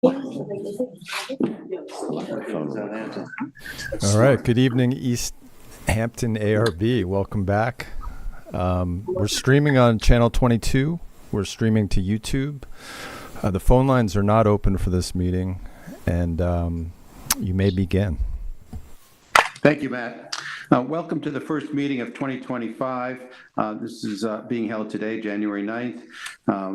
All right. Good evening, East Hampton ARB. Welcome back. We're streaming on channel 22. We're streaming to YouTube. The phone lines are not open for this meeting, and you may begin. Thank you, Matt. Welcome to the first meeting of 2025. This is being held today, January 9th.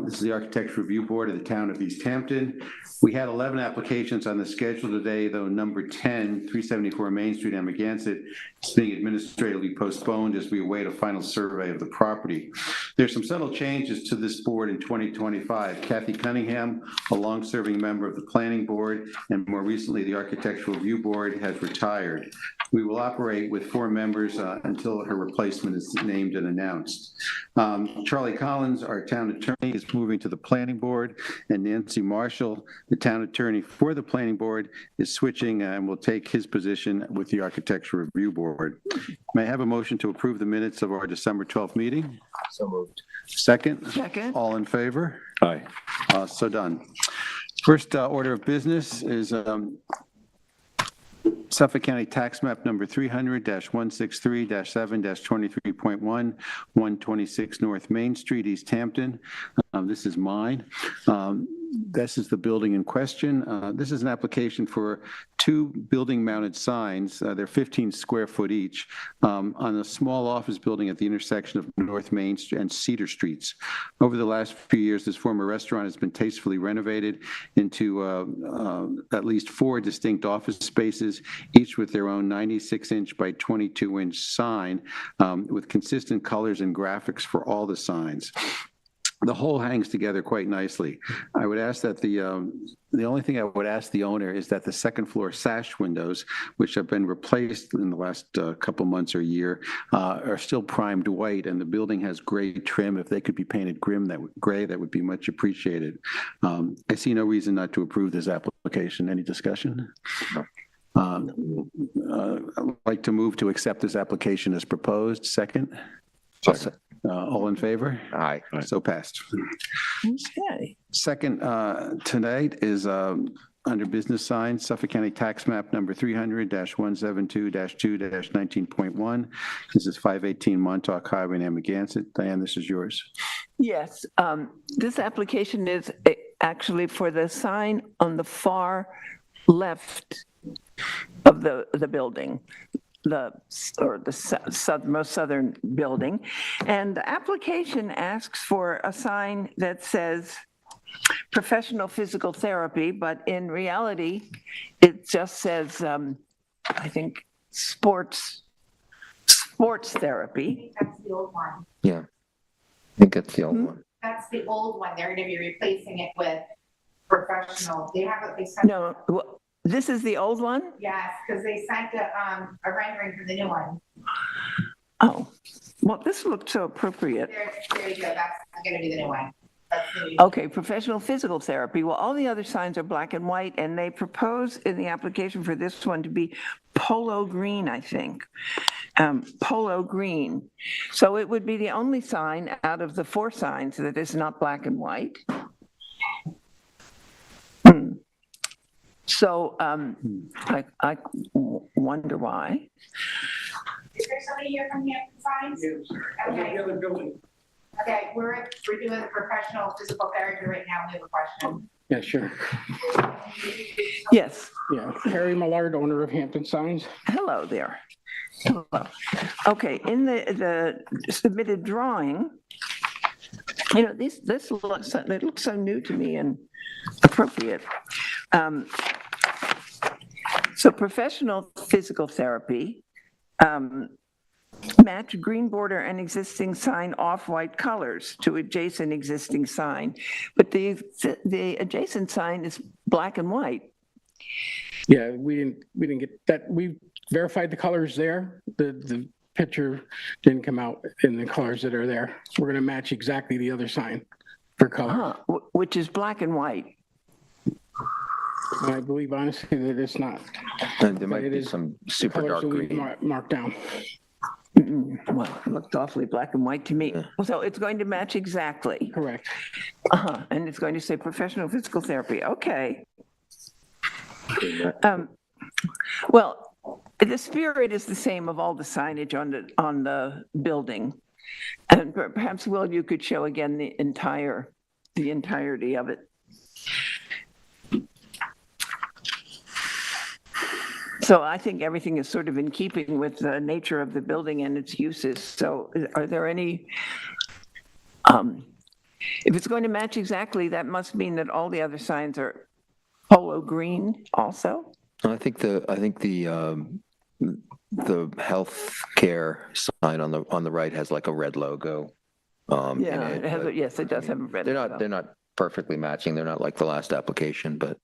This is the Architecture Review Board of the Town of East Hampton. We had 11 applications on the schedule today, though number 10, 374 Main Street, Amagansett, is being administratively postponed as we await a final survey of the property. There's some subtle changes to this board in 2025. Kathy Cunningham, a long-serving member of the Planning Board, and more recently the Architectural Review Board, has retired. We will operate with 4 members until her replacement is named and announced. Charlie Collins, our town attorney, is moving to the Planning Board, and Nancy Marshall, the town attorney for the Planning Board, is switching and will take his position with the Architecture Review Board. May I have a motion to approve the minutes of our December 12th meeting? So moved. Second? Second. All in favor? Aye. So done. First order of business is Suffolk County Tax Map number 300-163-7-23.1, 126 North Main Street, East Hampton. This is mine. This is the building in question. This is an application for 2 building-mounted signs. They're 15 square foot each on a small office building at the intersection of North Main Street and Cedar Streets. Over the last few years, this former restaurant has been tastefully renovated into at least 4 distinct office spaces, each with their own 96-inch by 22-inch sign with consistent colors and graphics for all the signs. The whole hangs together quite nicely. I would ask that the only thing I would ask the owner is that the second floor sash windows, which have been replaced in the last couple months or year, are still primed white, and the building has gray trim. If they could be painted gray, that would be much appreciated. I see no reason not to approve this application. Any discussion? I'd like to move to accept this application as proposed. Second? Second. All in favor? Aye. So passed. Okay. Second tonight is under business signs, Suffolk County Tax Map number 300-172-2-19.1. This is 518 Montauk Highway in Amagansett. Diane, this is yours. Yes, this application is actually for the sign on the far left of the building, most southern building. And the application asks for a sign that says professional physical therapy, but in reality, it just says, I think, sports therapy. That's the old one. Yeah. I think that's the old one. That's the old one. They're going to be replacing it with professional. They have a, No, this is the old one? yes, because they sent a rendering for the new one. Oh, well, this looked so appropriate. There you go. That's going to be the new one. That's the new Okay, professional physical therapy. Well, all the other signs are black and white, and they propose in the application for this one to be polo green, I think. Polo green. So it would be the only sign out of the 4 signs that is not black and white. So I wonder why. Is there somebody here from Hampton Signs? Okay. Okay, we're doing the professional physical therapy right now. We have a question. Yeah, sure. Yes. Yeah, Harry Millard, owner of Hampton Signs. Hello there. Hello. Okay, in the submitted drawing, you know, this looks, it looks so new to me and appropriate. So professional physical therapy, match green border and existing sign off-white colors to adjacent existing sign. But the adjacent sign is black and white. Yeah, we didn't get that. We verified the colors there. The picture didn't come out in the colors that are there. We're going to match exactly the other sign for color. Which is black and white. I believe honestly that it's not. And there might be some super dark green. Marked down. Well, it looked awfully black and white to me. Yeah. So it's going to match exactly. Correct. And it's going to say professional physical therapy. Okay. Well, the spirit is the same of all the signage on the building. And perhaps, Will, you could show again the entirety of it. So I think everything is sort of in keeping with the nature of the building and its uses. So are there any, if it's going to match exactly, that must mean that all the other signs are polo green also? I think the health care sign on the right has like a red logo. In Yeah, it, it has, but yes, it does have a red logo. they're not perfectly matching. They're not like the last application, but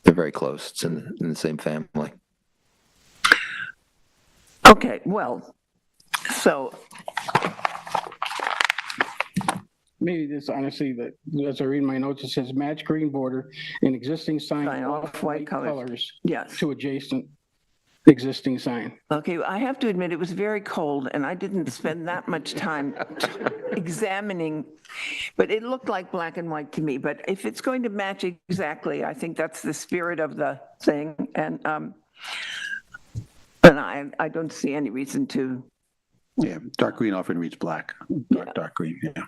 they're very close. It's in the same family. Okay, well, so Maybe this honestly, that as I read my notes, it says match green border and existing sign Sign off-white colors. Yes. to adjacent existing sign. Okay, I have to admit, it was very cold, and I didn't spend that much time examining, but it looked like black and white to me. But if it's going to match exactly, I think that's the spirit of the thing, and I don't see any reason to. Yeah, dark green often reads black. Dark green, yeah.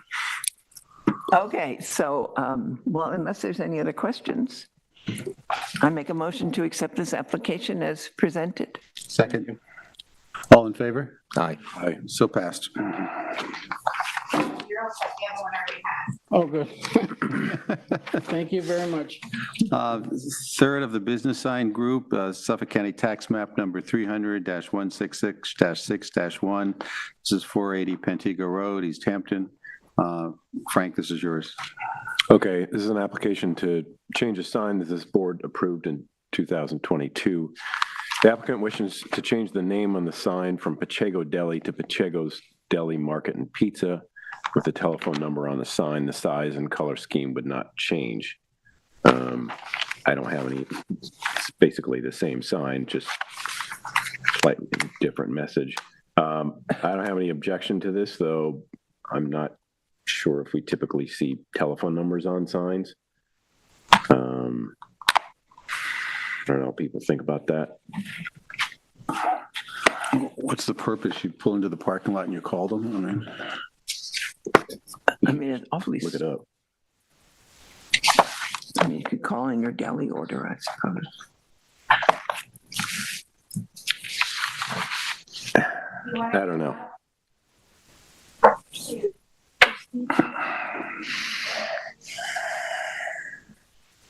Okay, so, well, unless there's any other questions, I make a motion to accept this application as presented. Second. All in favor? Aye. Aye. So passed. You're all set. The other one already has. Oh, good. Thank you very much. Third of the business sign group, Suffolk County Tax Map number 300-166-6-1. This is 480 Pentigo Road, East Hampton. Frank, this is yours. Okay, this is an application to change a sign that this board approved in 2022. The applicant wishes to change the name on the sign from Pacheco Deli to Pacheco's Deli Market and Pizza with the telephone number on the sign. The size and color scheme would not change. I don't have any, it's basically the same sign, just slightly different message. I don't have any objection to this, though I'm not sure if we typically see telephone numbers on signs. I don't know what people think about that. What's the purpose? You pull into the parking lot and you call them? I mean, it's awfully. Look it up. I mean, you could call in your deli order, I suppose. I don't know.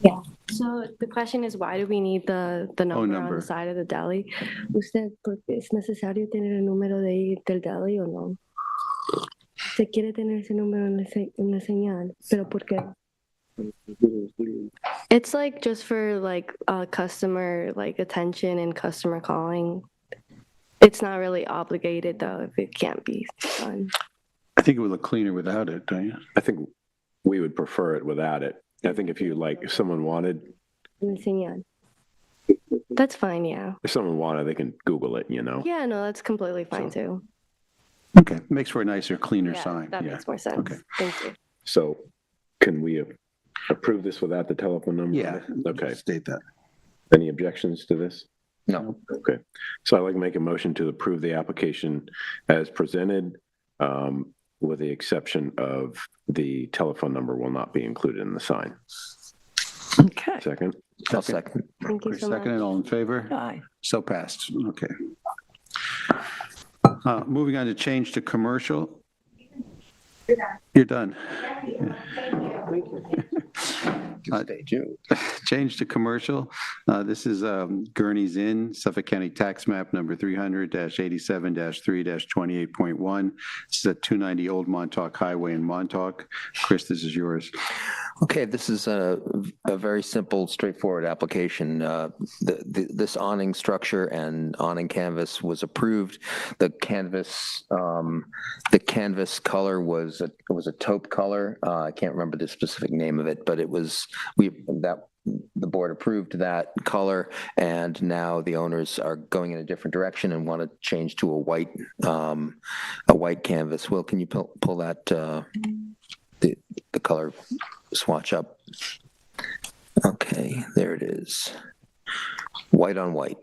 Yeah. So the question is, why do we need the number on number. the side of the deli? ¿Usted es necesario tener el número del deli o no? ¿Se quiere tener ese número en la señal? ¿Pero por qué? It's like just for like customer like attention and customer calling. It's not really obligated though if it can't be done. I think it would look cleaner without it, don't you? I think we would prefer it without it. I think if someone wanted, En la señal. That's fine, yeah. if someone wanted, they can Google it, you know? Yeah, no, that's completely fine too. Okay, makes for a nicer, cleaner Yeah, sign. that Yeah. makes more sense. Okay. Thank you. So can we approve this without the telephone number? Yeah. Okay. State that. Any objections to this? No. Okay. So I'd like to make a motion to approve the application as presented, with the exception of the telephone number will not be included in the sign. Okay. Second? I'll second. Thank you Chris, so much. second and all in favor? Aye. So passed. Okay. Moving on to change to commercial. You're done. Stay tuned. Change to commercial. This is Gurney's Inn, Suffolk County Tax Map number 300-87-3-28.1. This is at 290 Old Montauk Highway in Montauk. Chris, this is yours. Okay, this is a very simple, straightforward application. This awning structure and awning canvas was approved. The canvas color was a taupe color. I can't remember the specific name of it, but it was the board approved that color, and now the owners are going in a different direction and want to change to a white canvas. Will, can you pull that the color swatch up? Okay, there it is. White on white.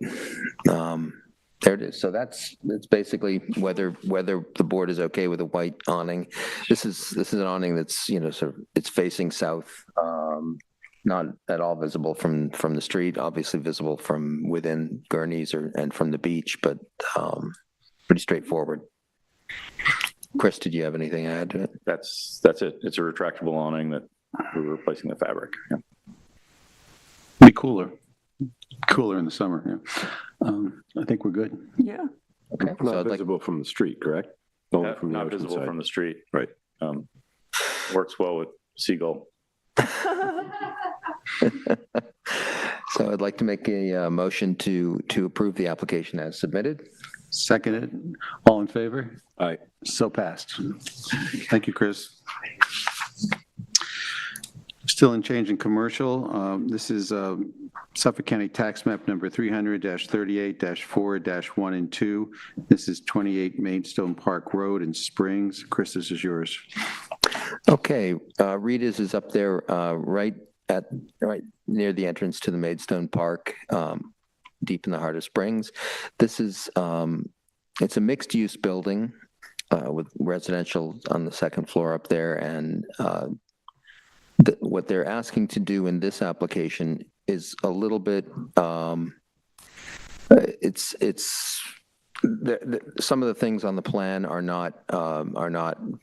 There it is. So that's basically whether the board is okay with a white awning. This is an awning that's, sort of, it's facing south, not at all visible from the street, obviously visible from within Gurney's and from the beach, but pretty straightforward. Chris, did you have anything to add to it? That's it. It's a retractable awning that we're replacing the fabric. Yeah. Be cooler in the summer, yeah. I think we're good. Yeah. Okay. So Not I'd like, visible from the street, correct? Only from the Not ocean visible side. from the street. Right. Works well with Seagull. so I'd like to make a motion to approve the application as submitted. Seconded. All in favor? Aye. So passed. Thank you, Chris. Still in change in commercial. This is Suffolk County Tax Map number 300-38-4-1 and 2. This is 28 Maidstone Park Road in Springs. Chris, this is yours. Okay, Rita's is up there, right near the entrance to the Maidstone Park, deep in the heart of Springs. This is it's a mixed-use building with residential on the second floor up there, and what they're asking to do in this application is a little bit. Some of the things on the plan are not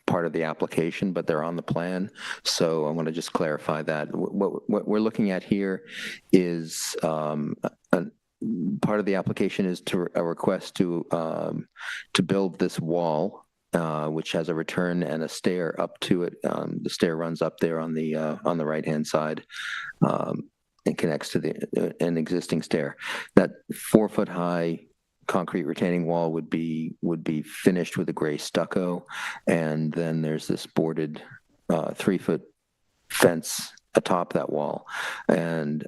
part of the application, but they're on the plan. So I want to just clarify that. What we're looking at here is part of the application is a request to build this wall, which has a return and a stair up to it. The stair runs up there on the right-hand side and connects to an existing stair. That 4-foot-high concrete retaining wall would be finished with a gray stucco, and then there's this boarded 3-foot fence atop that wall, and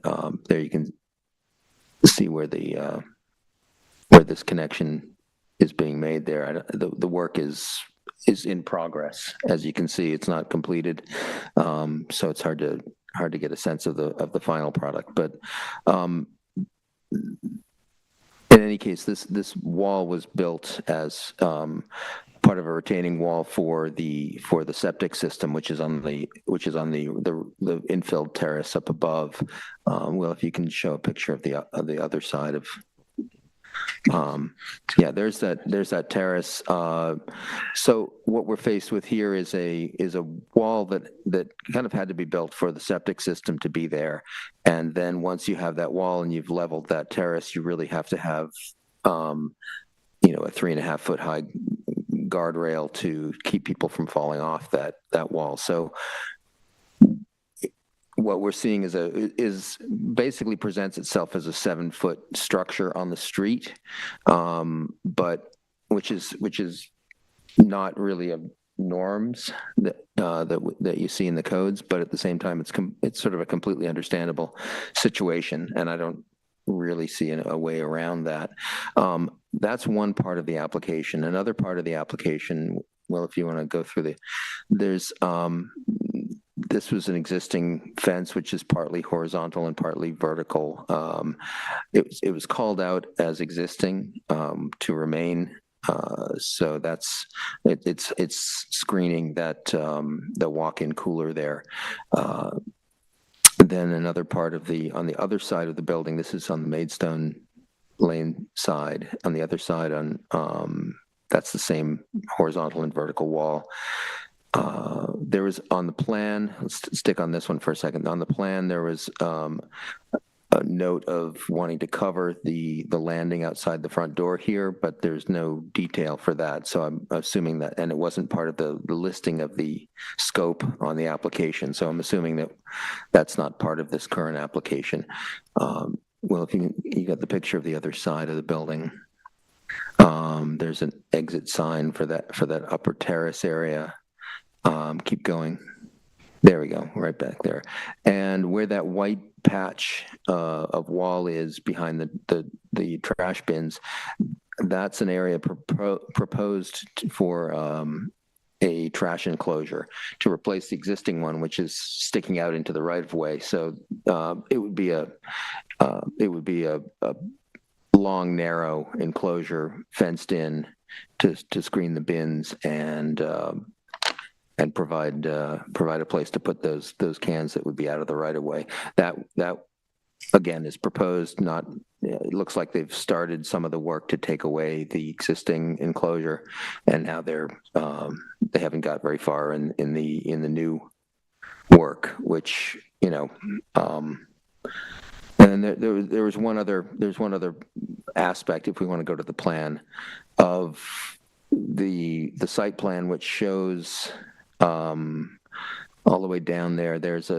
there you can see where this connection is being made there. The work is in progress. As you can see, it's not completed, so it's hard to get a sense of the final product. But in any case, this wall was built as part of a retaining wall for the septic system, which is on the infilled terrace up above. Well, if you can show a picture of the other side of. Yeah, there's that terrace. So what we're faced with here is a wall that kind of had to be built for the septic system to be there. And then once you have that wall and you've leveled that terrace, you really have to have, a 3.5-foot high guardrail to keep people from falling off that wall. So what we're seeing is basically presents itself as a 7-foot structure on the street, but which is not really a norms that you see in the codes, but at the same time, it's sort of a completely understandable situation, and I don't really see a way around that. That's one part of the application. Another part of the application, well, if you want to go through there's this was an existing fence, which is partly horizontal and partly vertical. It was called out as existing to remain. So it's screening that the walk-in cooler there. Then another part on the other side of the building, this is on the Maidstone Lane side. On the other side, that's the same horizontal and vertical wall. There was on the plan, let's stick on this one for a second. On the plan, there was a note of wanting to cover the landing outside the front door here, but there's no detail for that. So I'm assuming that, and it wasn't part of the listing of the scope on the application. So I'm assuming that that's not part of this current application. Well, if you got the picture of the other side of the building, there's an exit sign for that upper terrace area. Keep going. There we go, right back there. And where that white patch of wall is behind the trash bins, that's an area proposed for a the trash enclosure to replace the existing one, which is sticking out into the right of way. So it would be a long, narrow enclosure fenced in to screen the bins and provide a place to put those cans that would be out of the right of way. That again is proposed. Not, it looks like they've started some of the work to take away the existing enclosure, and now they haven't got very far in the new work, which and there was one other aspect, if we want to go to the plan, of the site plan, which shows all the way down there. There's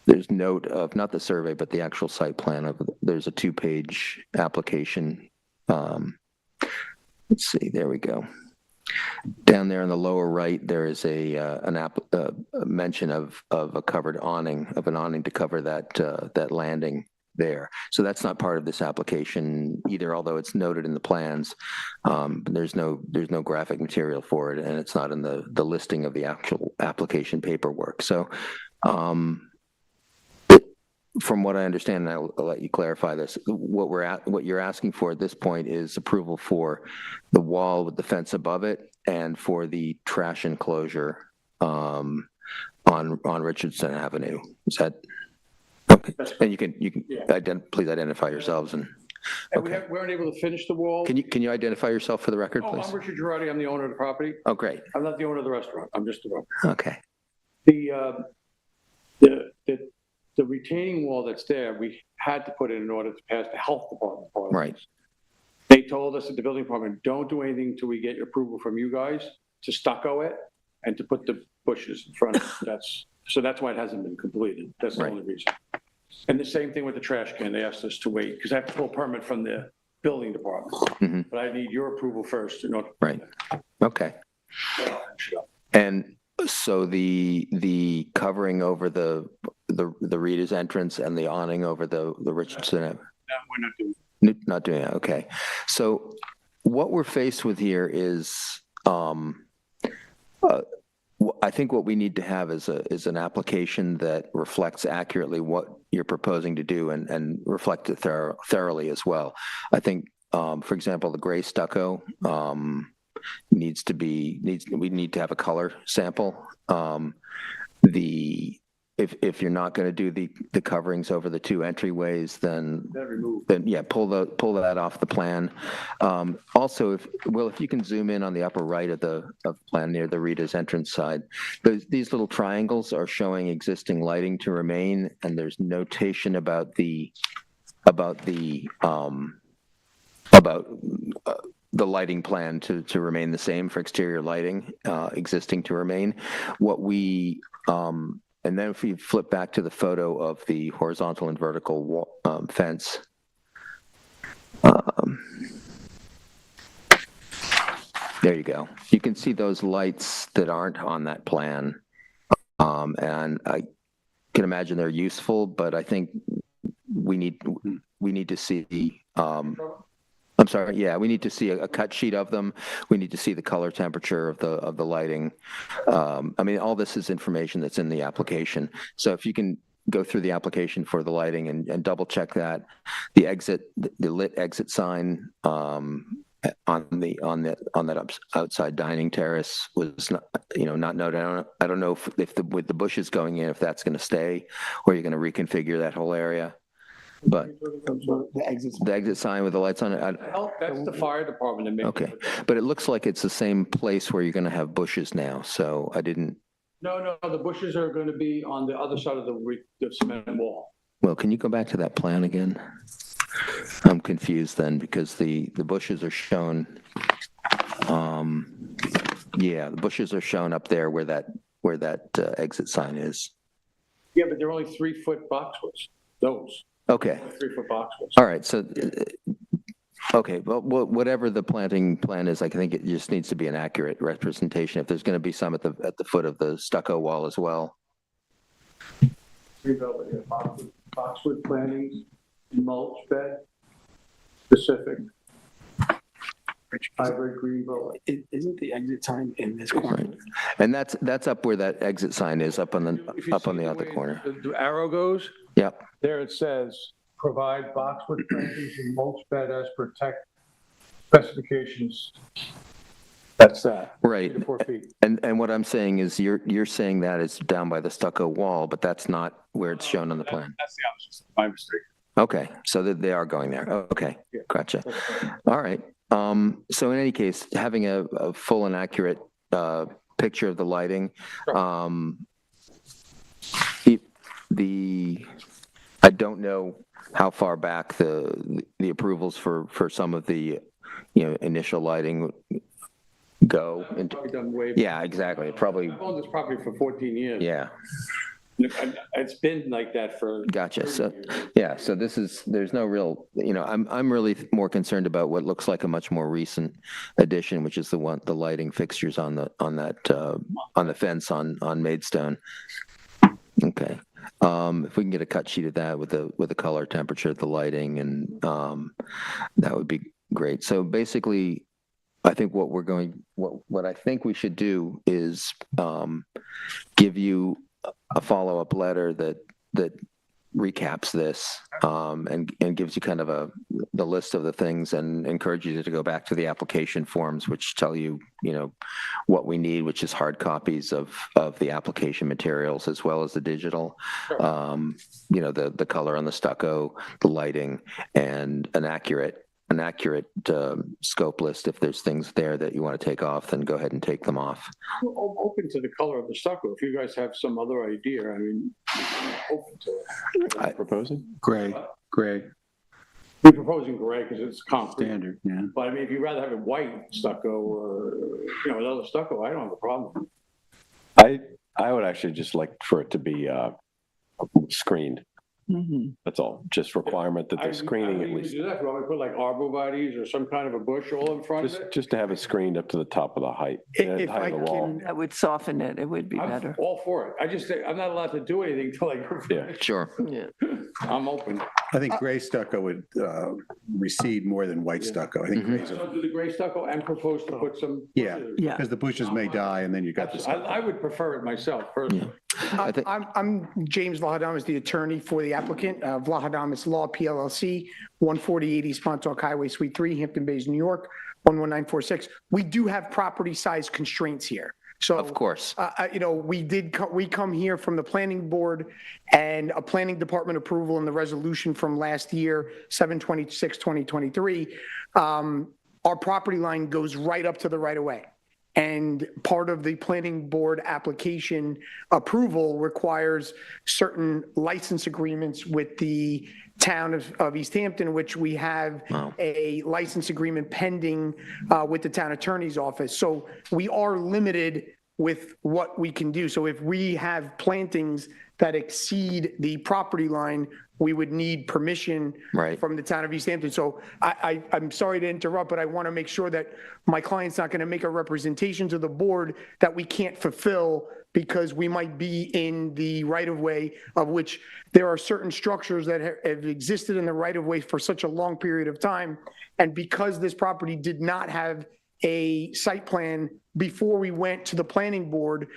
there's note of, not the survey, but the actual site plan of, there's a 2-page application. Let's see, there we go. Down there in the lower right, there is a mention of a covered awning, of an awning to cover that landing there. So that's not part of this application either, although it's noted in the plans. There's no graphic material for it, and it's not in the listing of the actual application paperwork. So from what I understand, and I'll let you clarify this, what you're asking for at this point is approval for the wall with the fence above it and for the trash enclosure on Richardson Avenue. Is that okay? And you can please identify yourselves and. And okay. we weren't able to finish the wall. Can you identify yourself for the record, please? I'm Richard Girardi. I'm the owner of the property. Oh, great. I'm not the owner of the restaurant. I'm just the owner. Okay. The retaining wall that's there, we had to put in order to pass the health department. Right. They told us at the building department, don't do anything until we get your approval from you guys to stucco it and to put the bushes in front of it. So that's why it hasn't been completed. That's the only reason. And the same thing with the trash can. They asked us to wait because I have to pull a permit from the building department. Mm-hmm. But I need your approval first in order. Right. Okay. And so the covering over the Rita's entrance and the awning over the Richardson. That we're not doing. Not doing it. Okay. So what we're faced with here is, I think what we need to have is an application that reflects accurately what you're proposing to do and reflect it thoroughly as well. I think, for example, the gray stucco we need to have a color sample. If you're not going to do the coverings over the 2 entryways, then yeah, pull that off the plan. Also, if you can zoom in on the upper right of the plan near the Rita's entrance side, these little triangles are showing existing lighting to remain, and there's notation about the lighting plan to remain the same for exterior lighting, existing to remain. And then if you flip back to the photo of the horizontal and vertical wall, fence, there you go. You can see those lights that aren't on that plan. And I can imagine they're useful, but I think we need to see I'm sorry. Yeah, we need to see a cut sheet of them. We need to see the color temperature of the lighting. I mean, all this is information that's in the application. So if you can go through the application for the lighting and double check that, the lit exit sign on that outside dining terrace was not noted. I don't know if with the bushes going in, if that's going to stay, or you're going to reconfigure that whole area. But the exit sign with the lights on it. That's the fire department. Okay, but it looks like it's the same place where you're going to have bushes now. So I didn't. No, the bushes are going to be on the other side of the cement wall. Well, can you go back to that plan again? I'm confused then because the bushes are shown. Yeah, the bushes are shown up there where that exit sign is. Yeah, but they're only 3-foot boxwoods. Those. Okay. 3-foot boxwoods. All right. So, okay. Well, whatever the planting plan is, I think it just needs to be an accurate representation. If there's going to be some at the foot of the stucco wall as well. Boxwood plantings, mulch bed, specific. hybrid green bulb. Isn't the exit sign in this corner? Right. And that's up where that exit sign is, up on If you the see other way corner. The arrow goes, Yep. there it says, provide boxwood plantings and mulch bed as protect specifications. That's that. Right. 3 to 4 feet. And what I'm saying is you're saying that it's down by the stucco wall, but that's not where it's shown on the plan. That's the opposite. My mistake. Okay, so that they are going there. Okay, Yeah. gotcha. All right. So in any case, having a full and accurate picture of the lighting, I don't know how far back the approvals for some of the initial lighting go. Probably done way. Yeah, exactly. Probably. I've owned this property for 14 years. Yeah. It's been like that for. Gotcha. 30 So, years. yeah, so there's no real, I'm really more concerned about what looks like a much more recent addition, which is the lighting fixtures on the fence on Maidstone. Okay. If we can get a cut sheet of that with the color, temperature, the lighting, and that would be great. So basically, I think what I think we should do is give you a follow-up letter that recaps this and gives you kind of the list of the things and encourages you to go back to the application forms, which tell you, what we need, which is hard copies of the application materials as well as the digital, the color on the stucco, the lighting, and an accurate scope list. If there's things there that you want to take off, then go ahead and take them off. I'm open to the color of the stucco. If you guys have some other idea, I mean, I'm open to it. Proposing? Gray. We're proposing gray because it's concrete. Standard, yeah. But I mean, if you'd rather have it white stucco or, another stucco, I don't have a problem. I would actually just like for it to be screened. That's all, just requirement that there's screening at least. Do that. Want me to put like arborvitae's or some kind of a bush all in front of it? Just to have it screened up to the top of the height, If height I of the wall. can, That would soften it. It would be I'm better. all for it. I'm not allowed to do anything till Yeah. Sure. Yeah. I'm open. I think gray stucco would recede more than white stucco. I think gray's, So do the gray stucco and propose to put some. yeah, bushes. Yeah. because the bushes may die and then you got this. I would prefer it myself personally. I think- I'm James Vlahadamas, the attorney for the applicant, Vlahadamas Law PLLC, 14080 Spontauk Highway, Suite 3, Hampton Bays, New York, 11946. We do have property size constraints here. So, Of course. we come here from the planning board and a planning department approval and the resolution from last year, 7/26/2023. Our property line goes right up to the right of way. And part of the planning board application approval requires certain license agreements with the town of East Hampton, which we have a license agreement pending with the town attorney's office. So we are limited with what we can do. So if we have plantings that exceed the property line, we would need permission Right. from the town of East Hampton. So I'm sorry to interrupt, but I want to make sure that my client's not going to make a representation to the board that we can't fulfill because we might be in the right-of-way, of which there are certain structures that have existed in the right-of-way for such a long period of time. And because this property did not have a site plan before we went to the planning board,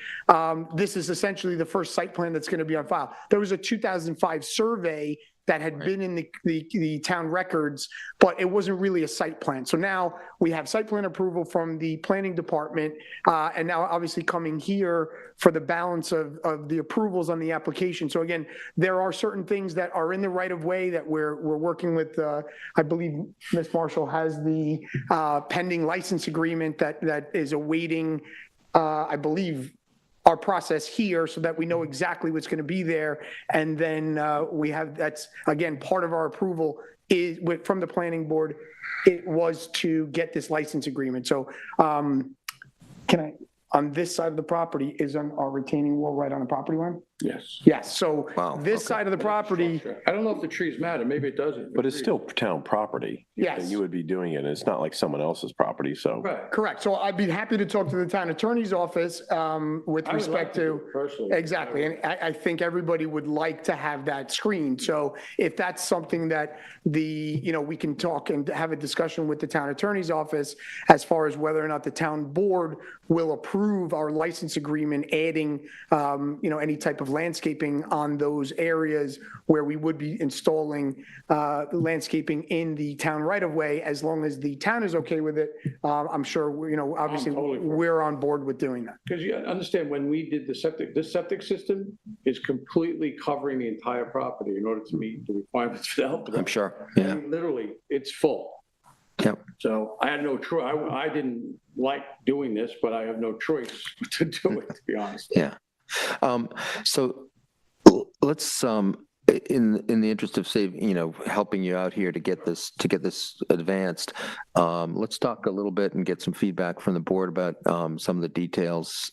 this is essentially the first site plan that's going to be on file. There was a 2005 survey that had been in the town records, but it wasn't really a site plan. So now we have site plan approval from the planning department, and now obviously coming here for the balance of the approvals on the application. So again, there are certain things that are in the right of way that we're working with. I believe Ms. Marshall has the pending license agreement that is awaiting, I believe, our process here so that we know exactly what's going to be there. And then that's, again, part of our approval is from the planning board. It was to get this license agreement. So on this side of the property is on our retaining wall right on the property line? Yes. Yes, so Wow, this okay. side of the property, I don't know if the trees matter, maybe it doesn't. But it's still town property. Yes. And you would be doing it, and it's not like someone else's property, so. Right. correct, so I'd be happy to talk to the town attorney's office with I would like respect to do to. it personally. Exactly, and I think everybody would like to have that screened. So if that's something that we can talk and have a discussion with the town attorney's office as far as whether or not the town board will approve our license agreement, adding, any type of landscaping on those areas where we would be installing landscaping in the town right of way, as long as the town is okay with it. I'm sure, obviously, totally for it. we're on board with doing that. Because you understand, when we did this septic system is completely covering the entire property in order to meet the requirements for the help. I'm sure, I yeah. mean, literally, it's full. Yep. So I had no choice. I didn't like doing this, but I have no choice to do it, to be honest. Yeah. So let's, in the interest of helping you out here to get this advanced, let's talk a little bit and get some feedback from the board about some of the details.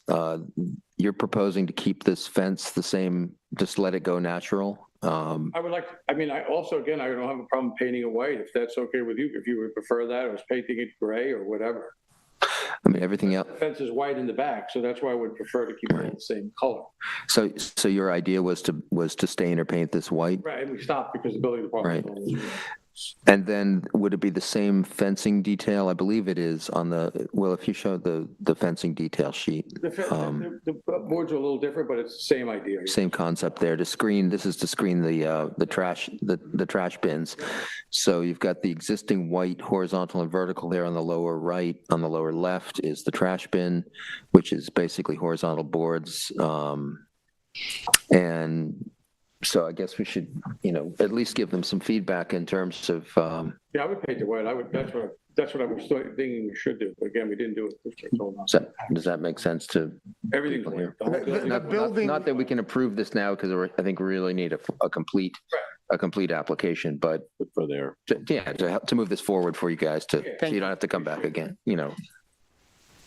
You're proposing to keep this fence the same, just let it go natural? I would like, I don't have a problem painting it white, if that's okay with you, if you would prefer that, or painting it gray or whatever. I mean, everything else. The fence is white in the back, so that's why I would prefer to keep it the same color. So your idea was to stain or paint this white? Right, and we stopped because the building department. Right. And then would it be the same fencing detail? I believe it is on if you show the fencing detail sheet. The boards are a little different, but it's the same idea. Same concept there, this is to screen the trash bins. So you've got the existing white horizontal and vertical there on the lower right. On the lower left is the trash bin, which is basically horizontal boards. And so I guess we should, at least give them some feedback in terms of. Yeah, I would paint it white. That's what I was thinking we should do. But again, we didn't do it. Does that make sense to Everything's people white. here? The whole building- The building. Not that we can approve this now, because I think we really need a complete application, but For there. to move this forward for you guys so you don't have to come back again,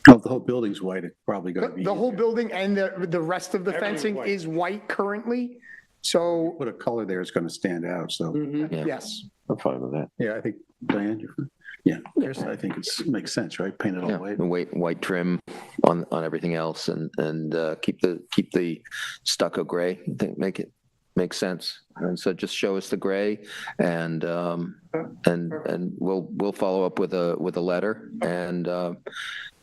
Oh, the whole building's white, it's probably going to be. The whole building and the rest of the fencing white. is white currently, so, Put a color there is going to stand out, so, Mhm. Yeah. yes. I'm fine with that. yeah, I think, Diane, you're fine. Yeah, I think makes sense, right? Paint it all Yeah, white. the white trim on everything else and keep the stucco gray. I think makes sense. And so just show us the gray and we'll follow up with a letter and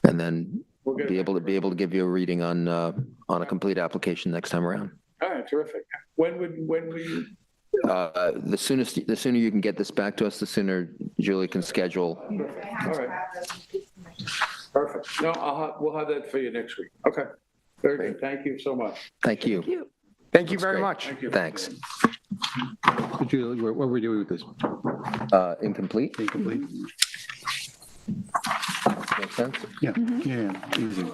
then be able to give you a reading on a complete application next time around. All right, terrific. When would you? The sooner you can get this back to us, the sooner Julie can schedule. All right. Perfect. No, we'll have that for you next week. Okay. Very good. Thank you so much. Thank you. Thank you very much. Thanks. Julie, what were we doing with this? Incomplete? Incomplete? Makes sense? Yeah, easy.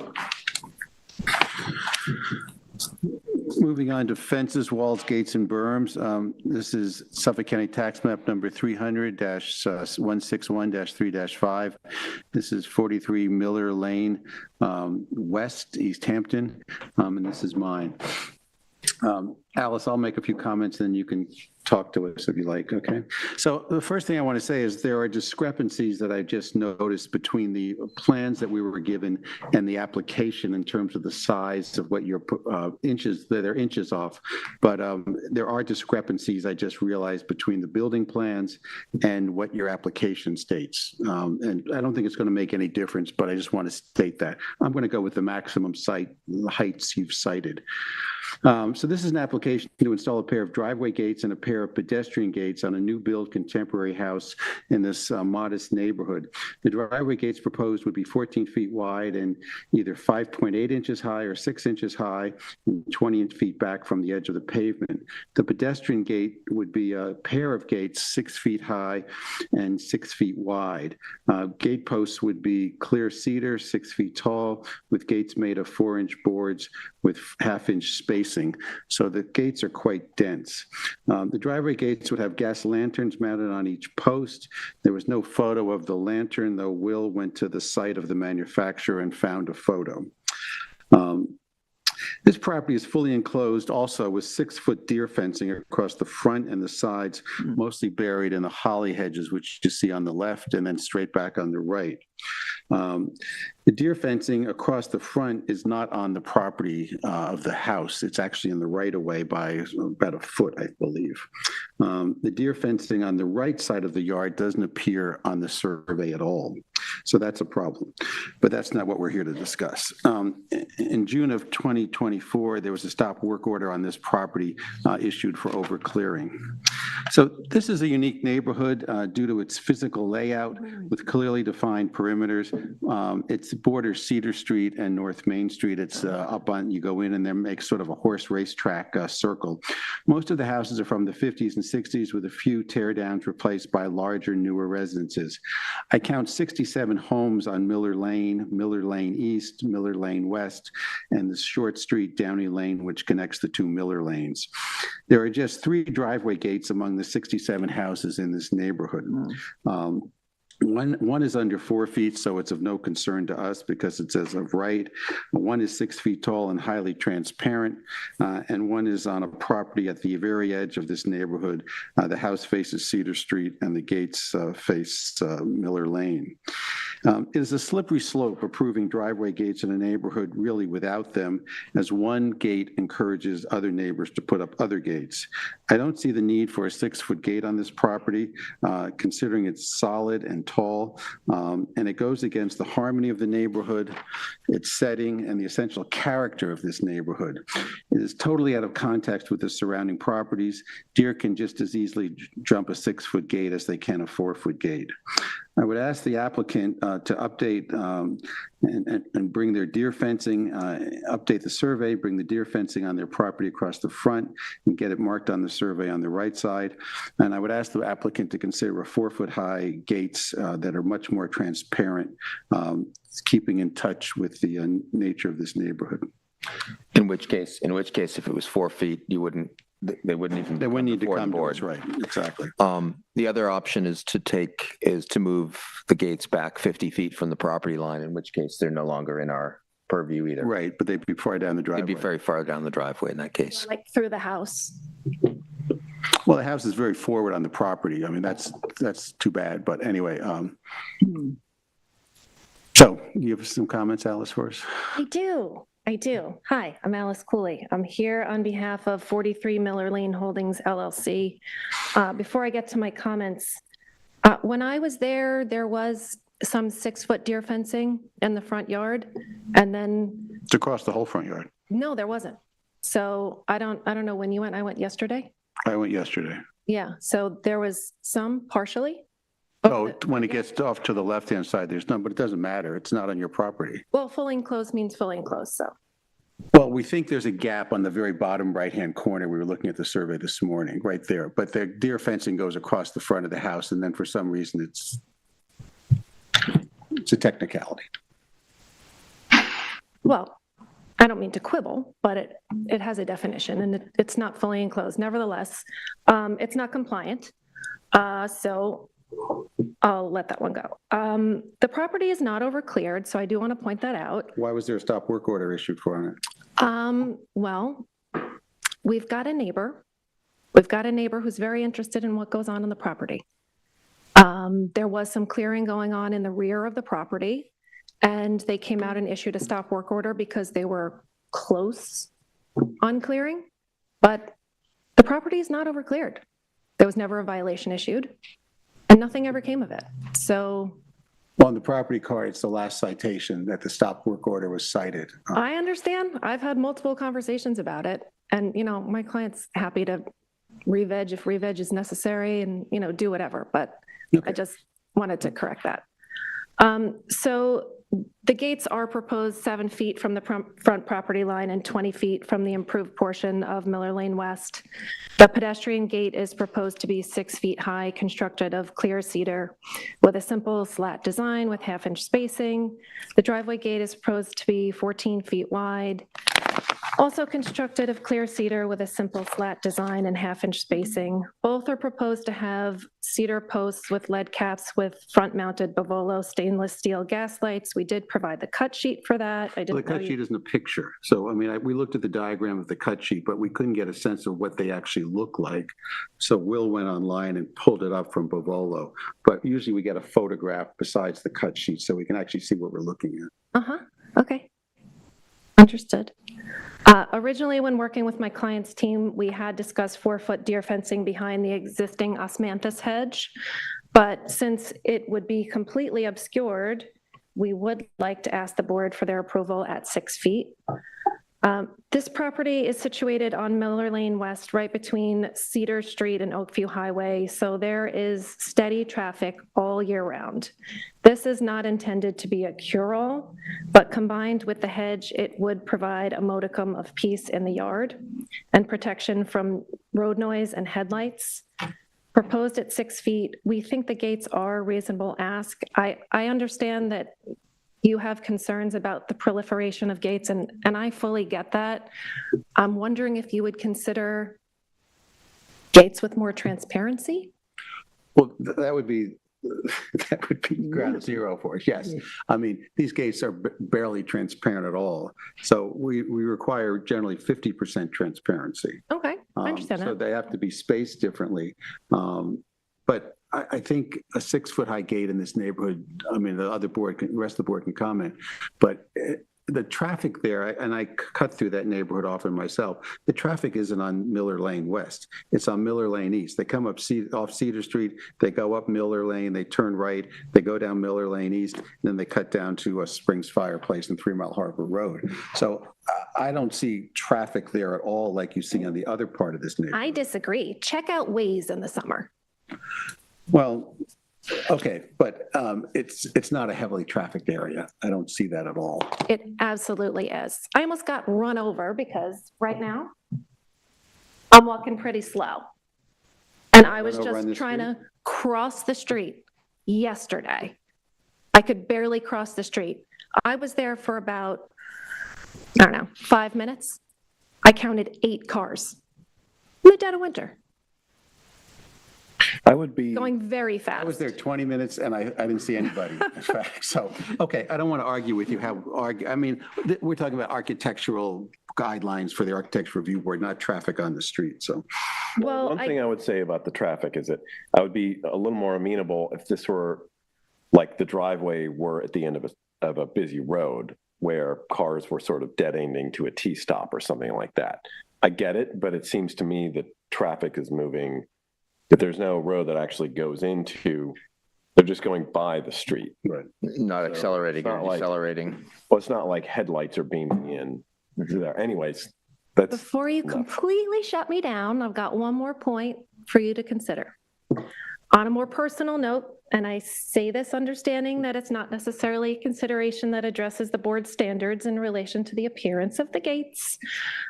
Moving on to fences, walls, gates, and berms. This is Suffolk County Tax Map number 300-161-3-5. This is 43 Miller Lane, West, East Hampton, and this is mine. Alice, I'll make a few comments, and you can talk to us if you like, okay? So the first thing I want to say is there are discrepancies that I just noticed between the plans that we were given and the application in terms of the size of what your inches, they're inches off. But there are discrepancies I just realized between the building plans and what your application states. And I don't think it's going to make any difference, but I just want to state that. I'm going to go with the maximum heights you've cited. So this is an application to install a pair of driveway gates and a pair of pedestrian gates on a new build contemporary house in this modest neighborhood. The driveway gates proposed would be 14 feet wide and either 5.8 inches high or 6 inches high and 20 feet back from the edge of the pavement. The pedestrian gate would be a pair of gates 6 feet high and 6 feet wide. Gate posts would be clear cedar, 6 feet tall, with gates made of 4-inch boards with half-inch spacing. So the gates are quite dense. The driveway gates would have gas lanterns mounted on each post. There was no photo of the lantern, though Will went to the site of the manufacturer and found a photo. This property is fully enclosed also with 6-foot deer fencing across the front and the sides, mostly buried in the holly hedges, which you see on the left and then straight back on the right. The deer fencing across the front is not on the property of the house. It's actually in the right-of-way by about a foot, I believe. The deer fencing on the right side of the yard doesn't appear on the survey at all. So that's a problem, but that's not what we're here to discuss. In June of 2024, there was a stop work order on this property issued for overclearing. So this is a unique neighborhood due to its physical layout with clearly defined perimeters. It's borders Cedar Street and North Main Street. It's up on, you go in and then make sort of a horse racetrack circle. Most of the houses are from the 50s and 60s with a few tear downs replaced by larger, newer residences. I count 67 homes on Miller Lane East, Miller Lane West, and the short street Downey Lane, which connects the two Miller Lanes. There are just 3 driveway gates among the 67 houses in this neighborhood. One is under 4 feet, so it's of no concern to us because it's as of right. One is 6 feet tall and highly transparent, and one is on a property at the very edge of this neighborhood. The house faces Cedar Street and the gates face Miller Lane. It is a slippery slope approving driveway gates in a neighborhood really without them, as one gate encourages other neighbors to put up other gates. I don't see the need for a 6-foot gate on this property, considering it's solid and tall, and it goes against the harmony of the neighborhood, its setting, and the essential character of this neighborhood. It is totally out of context with the surrounding properties. Deer can just as easily jump a 6-foot gate as they can a 4-foot gate. I would ask the applicant to update and bring their deer fencing, update the survey, bring the deer fencing on their property across the front and get it marked on the survey on the right side. And I would ask the applicant to consider a 4-foot high gates that are much more transparent, keeping in touch with the nature of this neighborhood. In which case, if it was 4 feet, they wouldn't even. They wouldn't need to come board. to us, right, exactly. The other option is to move the gates back 50 feet from the property line, in which case they're no longer in our purview either. Right, but they'd be far down the driveway. They'd be very far down the driveway in that case. Like through the house. Well, the house is very forward on the property. I mean, that's too bad, but anyway. So you have some comments, Alice, for us? I do. Hi, I'm Alice Cooley. I'm here on behalf of 43 Miller Lane Holdings LLC. Before I get to my comments, when I was there, there was some 6-foot deer fencing in the front yard, and then It's across the whole front yard. no, there wasn't. So I don't know when you went. I went yesterday. I went yesterday. Yeah. So there was some partially. Oh, when it gets off to the left-hand side, there's none, but it doesn't matter. It's not on your property. Well, fully enclosed means fully enclosed. So. Well, we think there's a gap on the very bottom right-hand corner. We were looking at the survey this morning, right there. But the deer fencing goes across the front of the house, and then for some reason, it's a technicality. Well, I don't mean to quibble, but it has a definition, and it's not fully enclosed. Nevertheless, it's not compliant. So I'll let that one go. The property is not overcleared, so I do want to point that out. Why was there a stop work order issued for it? Well, we've got a neighbor. We've got a neighbor who's very interested in what goes on the property. There was some clearing going on in the rear of the property, and they came out and issued a stop work order because they were close on clearing, but the property is not overcleared. There was never a violation issued, and nothing ever came of it. So Well, on the property card, it's the last citation that the stop work order was cited. I understand. I've had multiple conversations about it, and, my client's happy to re-veg if re-veg is necessary and, do whatever, but Okay. I just wanted to correct that. So the gates are proposed 7 feet from the front property line and 20 feet from the improved portion of Miller Lane West. The pedestrian gate is proposed to be 6 feet high, constructed of clear cedar with a simple slat design with 1/2-inch spacing. The driveway gate is proposed to be 14 feet wide. Also constructed of clear cedar with a simple flat design and half-inch spacing. Both are proposed to have cedar posts with lead caps with front-mounted Bavolo stainless steel gas lights. We did provide the cut sheet for that. I Well, the didn't know cut you. sheet isn't a picture. So, I mean, we looked at the diagram of the cut sheet, but we couldn't get a sense of what they actually look like. So Will went online and pulled it up from Bavolo. But usually we get a photograph besides the cut sheet so we can actually see what we're looking at. Uh-huh, okay. Understood. Originally, when working with my client's team, we had discussed 4-foot deer fencing behind the existing osmanthus hedge. But since it would be completely obscured, we would like to ask the board for their approval at 6 feet. This property is situated on Miller Lane West, right between Cedar Street and Oakview Highway, so there is steady traffic all year round. This is not intended to be a cure-all, but combined with the hedge, it would provide a modicum of peace in the yard and protection from road noise and headlights. Proposed at 6 feet, we think the gates are a reasonable ask. I understand that you have concerns about the proliferation of gates, and I fully get that. I'm wondering if you would consider gates with more transparency? Well, that would be ground zero for us, yes. I mean, these gates are barely transparent at all. So we require generally 50% transparency. Okay, I understand So that. they have to be spaced differently. But I think a 6-foot-high gate in this neighborhood, I mean, the rest of the board can comment, but the traffic there, and I cut through that neighborhood often myself, the traffic isn't on Miller Lane West. It's on Miller Lane East. They come up off Cedar Street, they go up Miller Lane, they turn right, they go down Miller Lane East, and then they cut down to Springs Fireplace and 3 Mile Harbor Road. So I don't see traffic there at all like you see on the other part of this neighborhood. I disagree. Check out Waze in the summer. Well, okay, but it's not a heavily trafficked area. I don't see that at all. It absolutely is. I almost got run over because right now, I'm walking pretty slow. And I was Run over on just this trying street? to cross the street yesterday. I could barely cross the street. I was there for about, I don't know, 5 minutes. I counted 8 cars in the dead of winter, I would be, going very fast. I was there 20 minutes and I didn't see anybody, in fact. So, okay, I don't want to argue with you I mean, we're talking about architectural guidelines for the Architecture Review Board, not traffic on the street, so. Well, one thing I would say about the traffic is that I would be a little more amenable if this were like the driveway were at the end of a busy road where cars were sort of dead ending to a T-stop or something like that. I get it, but it seems to me that traffic is moving, that there's no road that actually goes into, they're just going by the street. Right. Not So accelerating it's not or like- decelerating. Well, it's not like headlights are beaming in there. Anyways, that's before you enough. completely shut me down, I've got one more point for you to consider. On a more personal note, and I say this understanding that it's not necessarily a consideration that addresses the board's standards in relation to the appearance of the gates,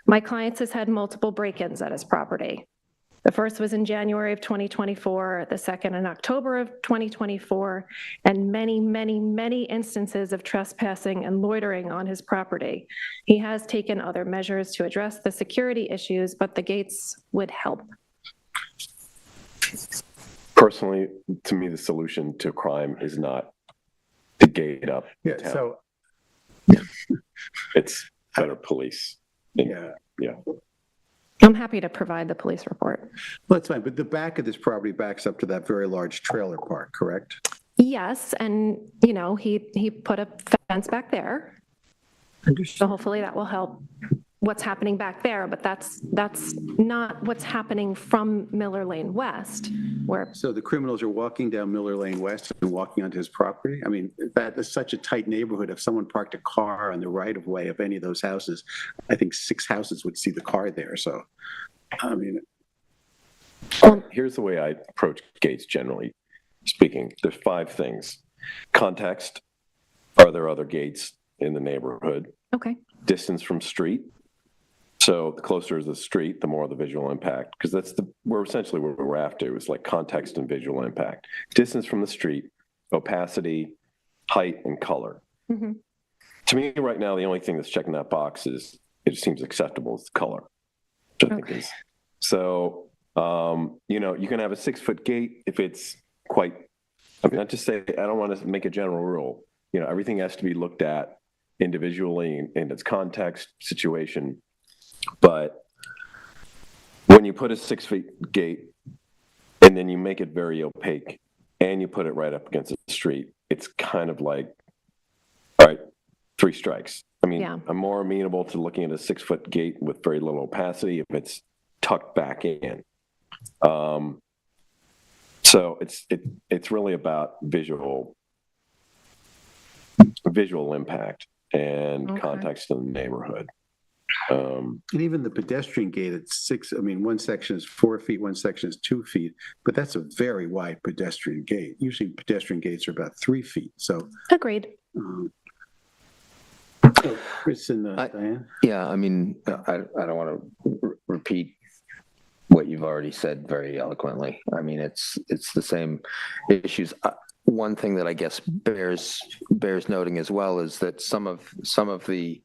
my client has had multiple break-ins at his property. The first was in January of 2024, the second in October of 2024, and many, many, many instances of trespassing and loitering on his property. He has taken other measures to address the security issues, but the gates would help. Personally, to me, the solution to crime is not to gate up the Yeah, town. so, It's better police. yeah. Yeah. I'm happy to provide the police report. Well, that's fine, but the back of this property backs up to that very large trailer park, correct? Yes, and, you know, he put a fence back there, so hopefully that will help what's happening back there, but that's not what's happening from Miller Lane West, where, So the criminals are walking down Miller Lane West and walking onto his property? I mean, that is such a tight neighborhood. If someone parked a car on the right of way of any of those houses, I think 6 houses would see the car there, so, I mean. Here's the way I approach gates, generally speaking. There's 5 things. Context. Are there other gates in the neighborhood? okay, Distance from street. So the closer to the street, the more the visual impact, because we're essentially what we're after, is like context and visual impact. Distance from the street, opacity, height, and color. Mhm. To me, right now, the only thing that's checking that box is it seems acceptable as the color, which I think is. So, you know, you can have a 6-foot gate if it's quite, I mean, not to say, I don't want to make a general rule. You know, everything has to be looked at individually in its context, situation. But when you put a 6-foot gate and then you make it very opaque and you put it right up against the street, it's kind of like, all right, 3 strikes. I mean, Yeah. I'm more amenable to looking at a 6-foot gate with very little opacity if it's tucked back in. So it's really about visual impact and context in the neighborhood. And even the pedestrian gate at 6, I mean, one section is 4 feet, one section is 2 feet, but that's a very wide pedestrian gate. Usually pedestrian gates are about 3 feet, so. Agreed. Chris and Diane? Yeah, I mean, I don't want to repeat what you've already said very eloquently. I mean, it's the same issues. One thing that I guess bears noting as well is that some of the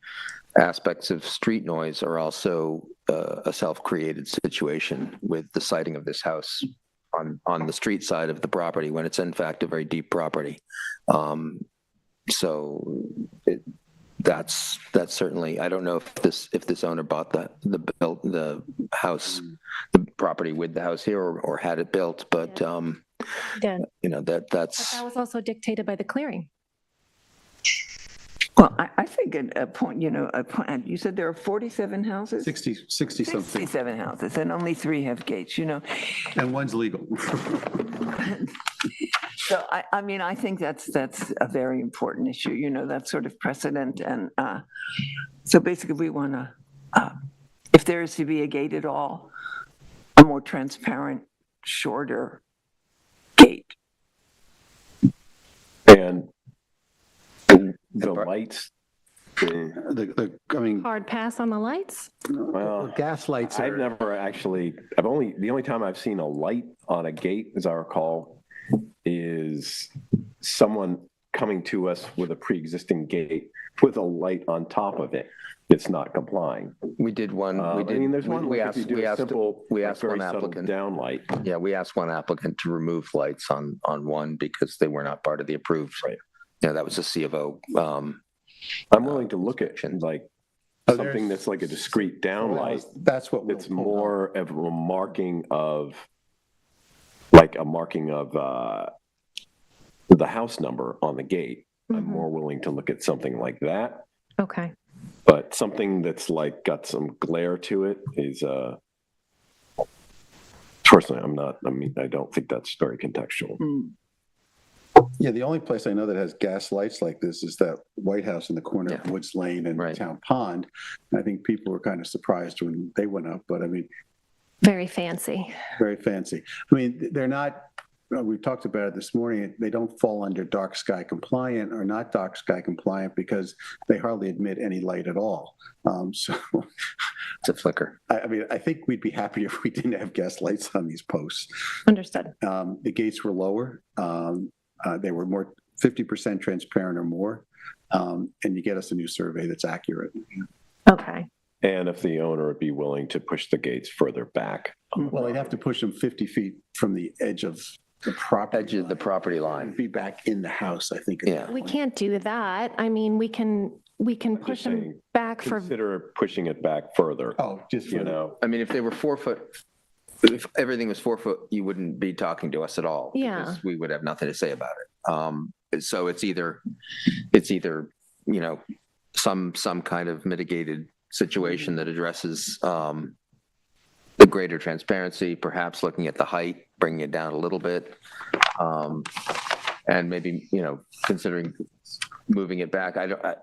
aspects of street noise are also a self-created situation with the siting of this house on the street side of the property when it's in fact a very deep property. So that's certainly, I don't know if this owner bought the house, the property with the house here or had it built, but you know, that's. But that was also dictated by the clearing. Well, I think at a point, you know, you said there are 47 houses? 60 something, 67 houses, and only 3 have gates, you know. and one's legal. So, I mean, I think that's a very important issue, you know, that sort of precedent. And so basically we want to, if there is to be a gate at all, a more transparent, shorter gate. And the lights, I mean, Hard pass on the lights? well, gas lights I've are, never actually, the only time I've seen a light on a gate, as I recall, is someone coming to us with a pre-existing gate with a light on top of it. It's not complying. We did one. I mean, there's one. We like if you asked. do We a asked. simple, We like, asked very one subtle applicant. down light. Yeah, we asked one applicant to remove lights on one because they were not part of the approved. Right. Yeah, that was a C of O. I'm willing to look at like Oh, something there's- that's like a discrete down light. that's what we'll It's pull out. more of a marking of, like a marking of the house number on the gate. I'm more willing to look at something like that. Okay. But something that's like got some glare to it is, personally, I don't think that's very contextual. Yeah, the only place I know that has gas lights like this is that White House in the corner of Woods Lane and Right. Town Pond. I think people were kind of surprised when they went up, but I mean, Very fancy. very fancy. I mean, they're not, we talked about it this morning, they don't fall under dark sky compliant or not dark sky compliant because they hardly emit any light at all. So It's a flicker. I mean, I think we'd be happy if we didn't have gas lights on these posts. Understood. The gates were lower. They were more 50% transparent or more. And you get us a new survey that's accurate. Okay. And if the owner would be willing to push the gates further back. Well, they'd have to push them 50 feet from the edge of the property. Edge of the property line. Be back in the house, I think. at Yeah. that We point. can't do that. I mean, we can push them saying, back for, Consider pushing it back further, Oh, just for you know? I mean, if they were 4 foot, if everything was 4 foot, you wouldn't be talking to us at all. Yeah. Because we would have nothing to say about it. So it's either, you know, some kind of mitigated situation that addresses the greater transparency, perhaps looking at the height, bringing it down a little bit. And maybe, you know, considering moving it back.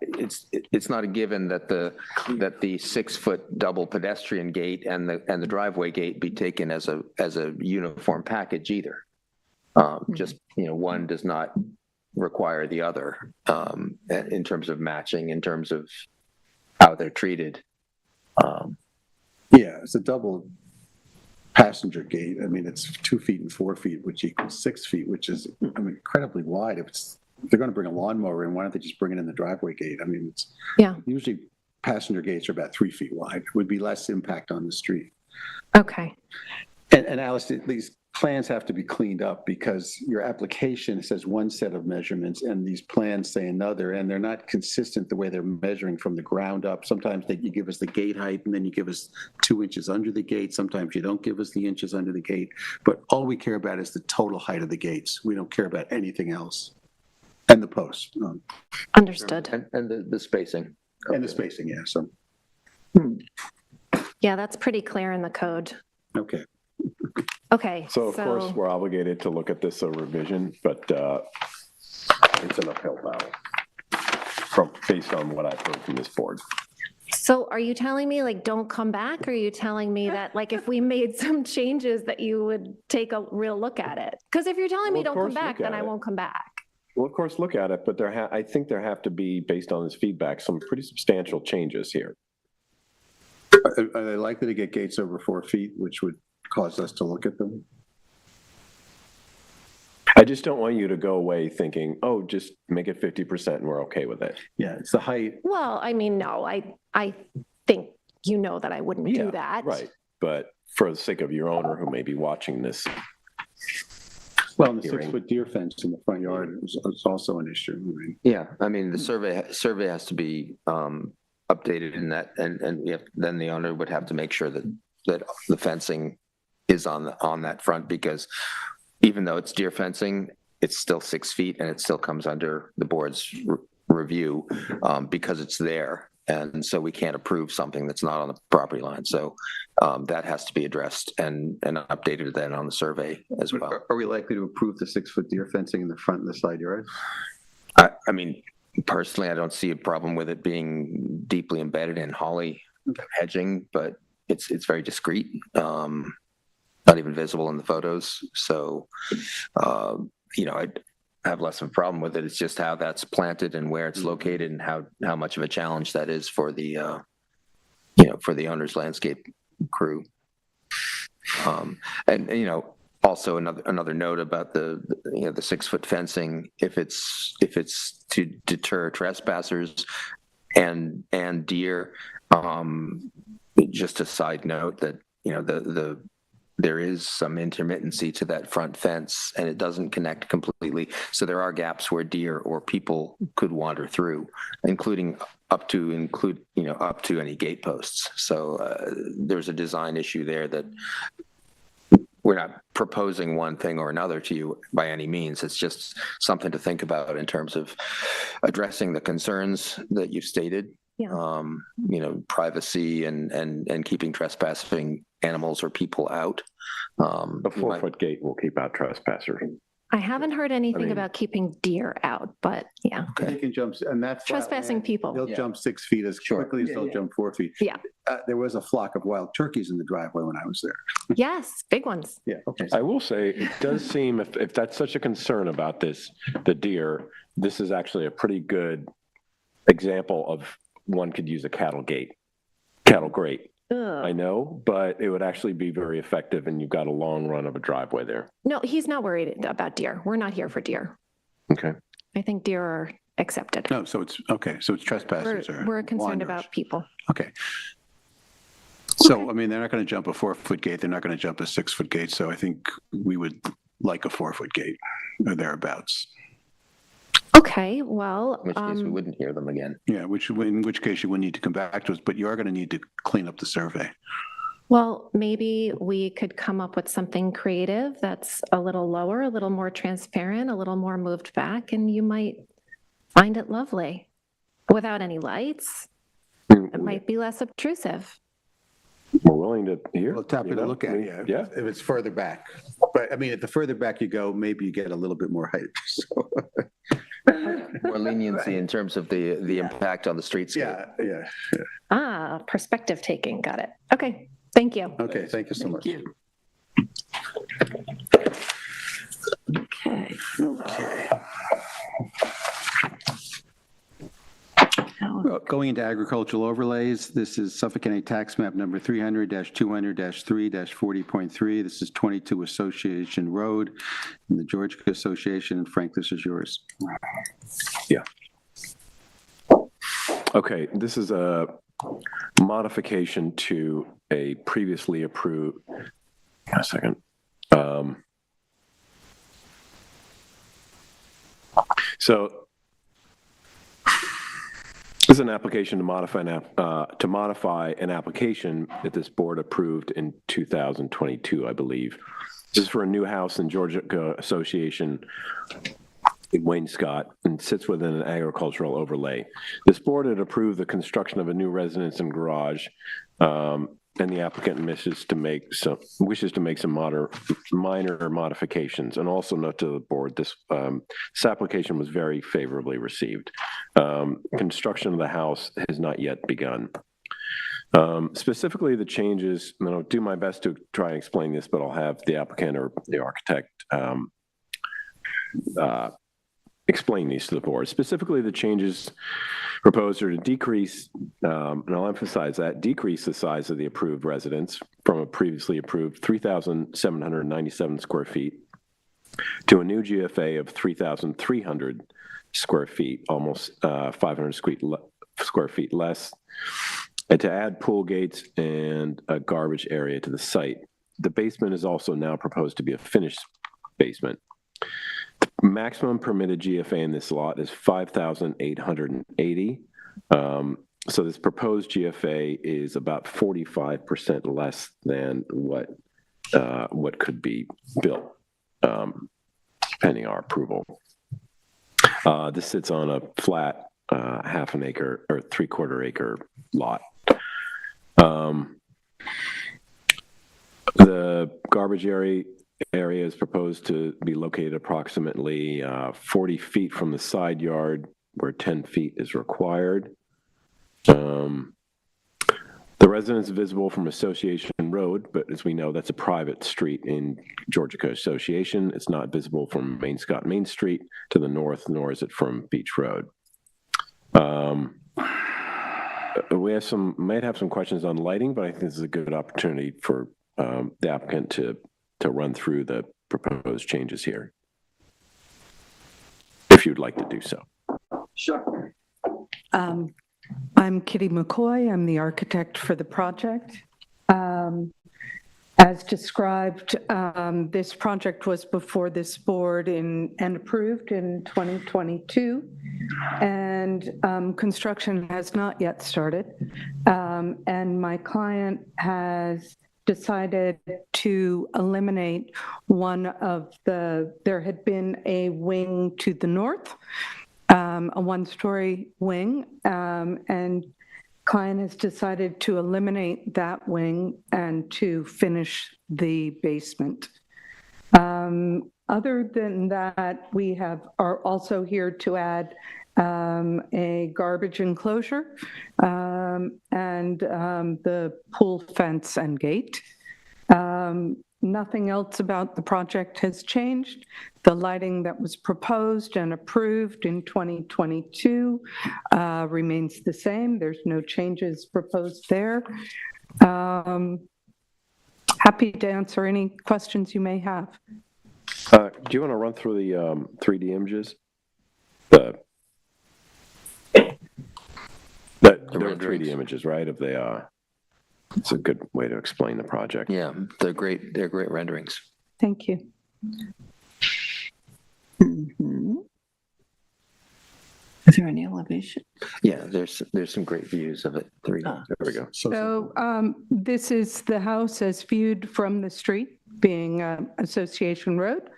It's not a given that the 6-foot double pedestrian gate and the driveway gate be taken as a uniform package either. Just, you know, one does not require the other in terms of matching, in terms of how they're treated. Yeah, it's a double passenger gate. I mean, it's 2 feet and 4 feet, which equals 6 feet, which is, I mean, incredibly wide. If they're going to bring a lawnmower in, why don't they just bring it in the driveway gate? I mean, it's Yeah. usually passenger gates are about 3 feet wide. It would be less impact on the street. Okay. And Alice, these plans have to be cleaned up because your application says one set of measurements and these plans say another, and they're not consistent the way they're measuring from the ground up. Sometimes you give us the gate height and then you give us 2 inches under the gate. Sometimes you don't give us the inches under the gate. But all we care about is the total height of the gates. We don't care about anything else. And the posts. Understood. And the spacing. And the spacing, yeah. So, Yeah, that's pretty clear in the code. okay. Okay. So of course, we're obligated to look at this a revision, but it's an uphill battle based on what I've heard from this board. So are you telling me like, don't come back? Or are you telling me that like, if we made some changes that you would take a real look at it? Because if you're telling me Well, of don't come course, back, look then at I it. won't come back. Well, of course, look at it, but I think there have to be, based on this feedback, some pretty substantial changes here. Are they likely to get gates over 4 feet, which would cause us to look at them? I just don't want you to go away thinking, oh, just make it 50% and we're okay with it. Yeah, it's the height. Well, I mean, no, I think you know that I wouldn't do that. Right, but for the sake of your owner who may be watching this. Well, and the 6-foot deer fence in the front yard is also an issue. I mean, Yeah, I mean, the survey has to be updated in that, and then the owner would have to make sure that the fencing is on that front, because even though it's deer fencing, it's still 6 feet and it still comes under the board's review because it's there. And so we can't approve something that's not on the property line. So that has to be addressed and updated then on the survey as well. are we likely to approve the 6-foot deer fencing in the front and the side yard? I mean, personally, I don't see a problem with it being deeply embedded in holly hedging, but it's very discreet, not even visible in the photos. So, I have less of a problem with it. It's just how that's planted and where it's located and how much of a challenge that is for the, for the owner's landscape crew. Also another note about the 6-foot fencing, if it's to deter trespassers and deer, just a side note that, there is some intermittency to that front fence and it doesn't connect completely. So there are gaps where deer or people could wander through, including up to any gate posts. So there's a design issue there that we're not proposing one thing or another to you by any means. It's just something to think about in terms of addressing the concerns that you've stated. Yeah. Privacy and keeping trespassing animals or people out. A 4-foot gate will keep out trespassers. I haven't heard anything about keeping deer out, but yeah. They can jump, and that's Trespassing people. They'll jump 6 feet as quickly as they'll jump 4 feet. Yeah. There was a flock of wild turkeys in the driveway when I was there. Yes, big ones. Yeah. Okay. I will say, it does seem, if that's such a concern about the deer, this is actually a pretty good example of one could use a cattle grate. Ugh. I know, but it would actually be very effective, and you've got a long run of a driveway there. No, he's not worried about deer. We're not here for deer. Okay. I think deer are accepted. No, so it's okay. So it's trespassers. We're concerned wanderers. about people. Okay. So, I mean, they're not going to jump a 4-foot gate. They're not going to jump a 6-foot gate. So I think we would like a 4-foot gate or thereabouts. Okay, well. In which case we wouldn't hear them again. Yeah, in which case you wouldn't need to come back to us, but you are going to need to clean up the survey. Well, maybe we could come up with something creative that's a little lower, a little more transparent, a little more moved back, and you might find it lovely. Without any lights, it might be less obtrusive. We're willing to hear. Well, happy to look at it, yeah. If it's further back. But I mean, if the further back you go, maybe you get a little bit more height. So. More leniency in terms of the impact on the streetscape. Yeah. Perspective taking. Got it. Okay. Thank you. Okay. Thank you so much. Okay. Well, going into agricultural overlays, this is Suffolk County Tax Map number 300-200-3-40.3. This is 22 Association Road in the Georgia Association. Frank, this is yours. Yeah. Okay, this is a modification to a previously approved, a second. So this is an application to modify an application that this board approved in 2022, I believe. This is for a new house in Georgia Association in Wainscott and sits within an agricultural overlay. This board had approved the construction of a new residence and garage, and the applicant wishes to make some minor modifications. And also note to the board, this application was very favorably received. Construction of the house has not yet begun. Specifically, the changes, and I'll do my best to try and explain this, but I'll have the applicant or the architect explain these to the board. Specifically, the changes proposed are to decrease, and I'll emphasize that, decrease the size of the approved residence from a previously approved 3,797 square feet to a new GFA of 3,300 square feet, almost 500 square feet less, and to add pool gates and a garbage area to the site. The basement is also now proposed to be a finished basement. Maximum permitted GFA in this lot is 5,880. So this proposed GFA is about 45% less than what could be built, pending our approval. This sits on a flat half an acre or 3/4 acre lot. The garbage area is proposed to be located approximately 40 feet from the side yard, where 10 feet is required. The residence is visible from Association Road, but as we know, that's a private street in Georgia Association. It's not visible from Wainscott Main Street to the north, nor is it from Beach Road. We might have some questions on lighting, but I think this is a good opportunity for the applicant to run through the proposed changes here, if you'd like to do so. Sure. I'm Kitty McCoy. I'm the architect for the project. As described, this project was before this board and approved in 2022, and construction has not yet started. And my client has decided to eliminate there had been a wing to the north, a one-story wing, and client has decided to eliminate that wing and to finish the basement. Other than that, we are also here to add a garbage enclosure and the pool fence and gate. Nothing else about the project has changed. The lighting that was proposed and approved in 2022 remains the same. There's no changes proposed there. Happy to answer any questions you may have. Do you want to run through the 3D images? There are 3D images, right? It's a good way to explain the project. Yeah, they're great. They're great renderings. Thank you. Is there any elevation? Yeah, there's some great views of it. There we go. So this is the house as viewed from the street, being Association Road.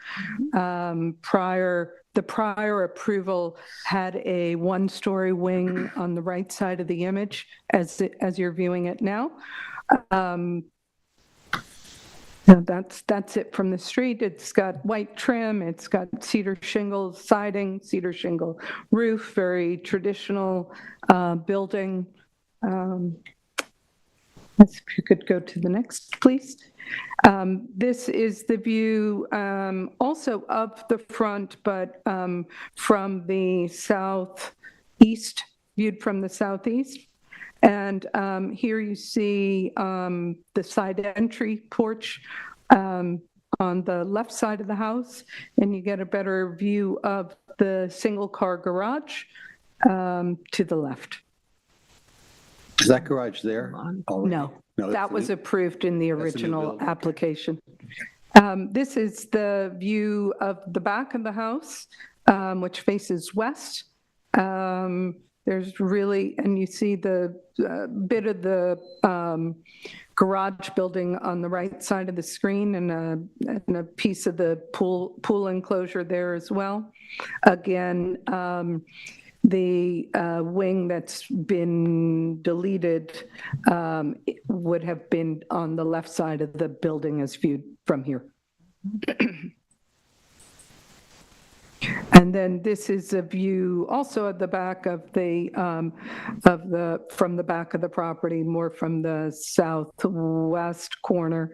The prior approval had a one-story wing on the right side of the image as you're viewing it now. That's it from the street. It's got white trim, it's got cedar shingle siding, cedar shingle roof, very traditional building. If you could go to the next, please. This is the view also of the front, but from the southeast, viewed from the southeast. And here you see the side entry porch on the left side of the house, and you get a better view of the single car garage to the left. Is that garage there? already? No, No, that was approved in the that's a new original building, okay. application. This is the view of the back of the house, which faces west. There's really, and you see the bit of the garage building on the right side of the screen, and a piece of the pool enclosure there as well. Again, the wing that's been deleted would have been on the left side of the building as viewed from here. And then this is a view also at the back of from the back of the property, more from the southwest corner,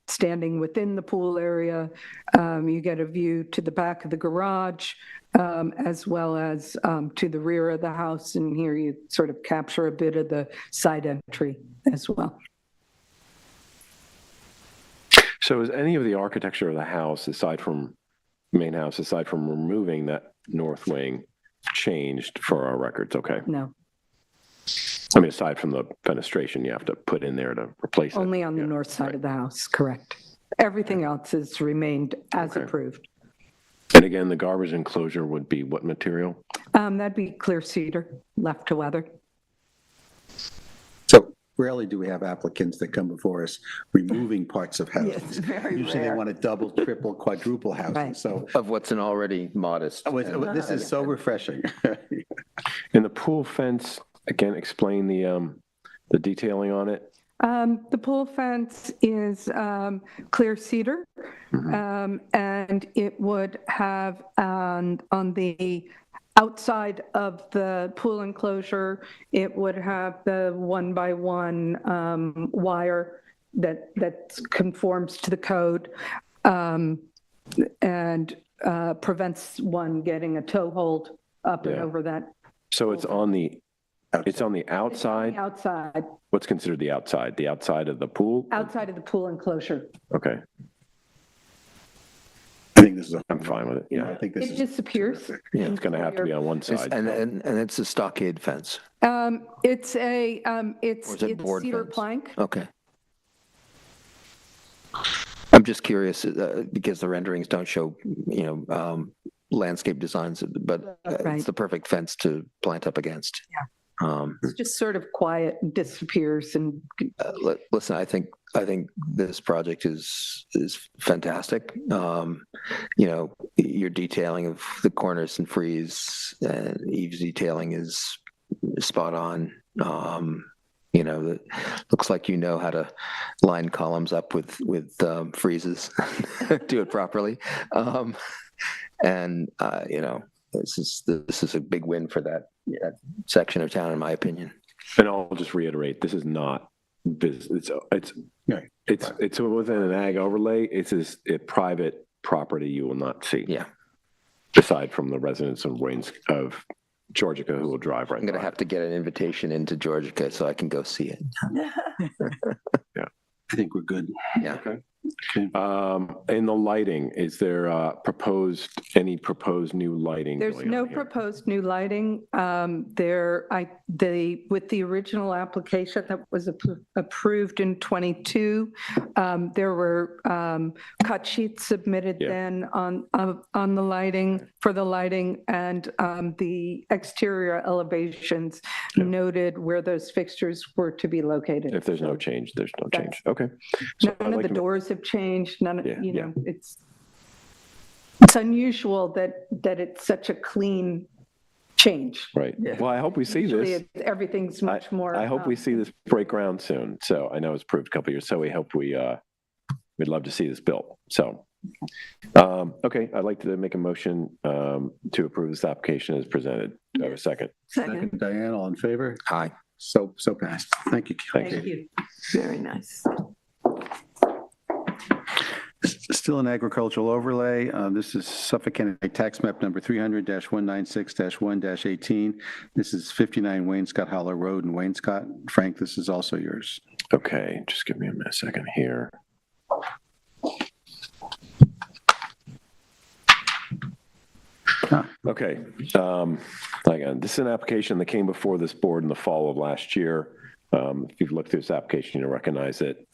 standing within the pool area. You get a view to the back of the garage, as well as to the rear of the house. And here you sort of capture a bit of the side entry as well. So is any of the architecture of the house, aside from main house, aside from removing that north wing, changed for our records? Okay. No, I mean, aside from the fenestration you have to put in there to replace it. only on the north side of the house, correct. Everything else has remained as approved. And again, the garbage enclosure would be what material? That'd be clear cedar, left to weather. So rarely do we have applicants that come before us removing parts of houses. Yes, very Usually they rare. want to double, triple, quadruple houses. Right. So Of what's an already modest. this is so refreshing. And the pool fence, again, explain the detailing on it. The pool fence is clear cedar, and it would have on the outside of the pool enclosure, it would have the 1x1 wire that conforms to the code, and prevents one getting a toe hold up and Yeah. over that. So it's on the outside. Outside, What's considered the outside? The outside of the pool? outside of the pool enclosure. Okay, I think this is, I'm fine with it. I Yeah, think this It is. disappears. Yeah. it's going to have to be on one side. And it's a stockade fence. It's a, Or it's is it board cedar fence? plank. Okay. I'm just curious because the renderings don't show, landscape designs, but Right. it's the perfect fence to plant up against. It's just sort of quiet and disappears and Listen, I think this project is fantastic. Your detailing of the cornice and frieze and eaves detailing is spot on. It looks like you know how to line columns up with friezes, do it properly. This is a big win for that section of town, in my opinion. And I'll just reiterate, this is not business. It's within an ag overlay. It's a private property you will not see. Yeah. Aside from the residents of Georgica who will drive right I'm going to by. have to get an invitation into Georgia so I can go see it. I think we're good. Yeah. Okay. In the lighting, is there any proposed new lighting? there's going no on here? proposed new lighting. With the original application that was approved in '22, there were cut sheets submitted then on the lighting, for the lighting, and the exterior elevations noted where those fixtures were to be located. If there's no change, there's no change. Okay. So None I'd of like the to- doors have changed, none of, Yeah. it's unusual that it's such a clean change. Right. Well, I hope we see Usually this. everything's much more. I hope we see this break ground soon. So I know it's approved a couple of years. So we'd love to see this built. So, okay, I'd like to make a motion to approve this application as presented. Do I have a second? Second, Diane, all in favor? Aye. So passed. Thank you. Thank Thank you. Very nice. Still an agricultural overlay. This is Suffolk County Tax Map number 300-196-1-18. This is 59 Wainscott Hollow Road in Wainscott. Frank, this is also yours. Okay, just give me a second here. Okay. Again, this is an application that came before this board in the fall of last year. If you've looked through this application, you'll recognize it.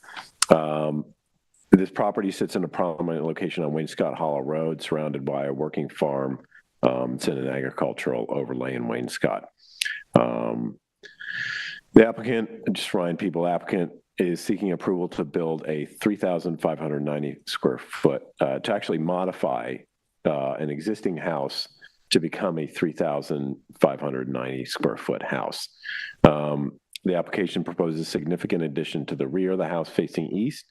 This property sits in a prominent location on Wainscott Hollow Road, surrounded by a working farm. It's in an agricultural overlay in Wainscott. The applicant, just remind people, applicant is seeking approval to build a 3,590 square foot, to actually modify an existing house to become a 3,590 square foot house. The application proposes a significant addition to the rear of the house facing east.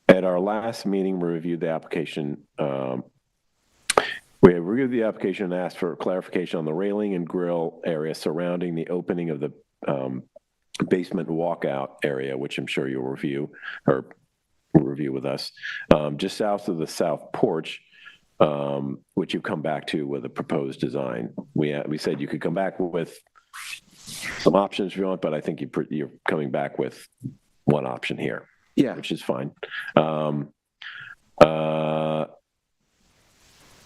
At our last meeting, we reviewed the application. We have reviewed the application and asked for clarification on the railing and grill area surrounding the opening of the basement walkout area, which I'm sure you'll review with us. Just south of the south porch, which you've come back to with a proposed design. We said you could come back with some options if you want, but I think you're coming back with one option here. Yeah. Which is fine.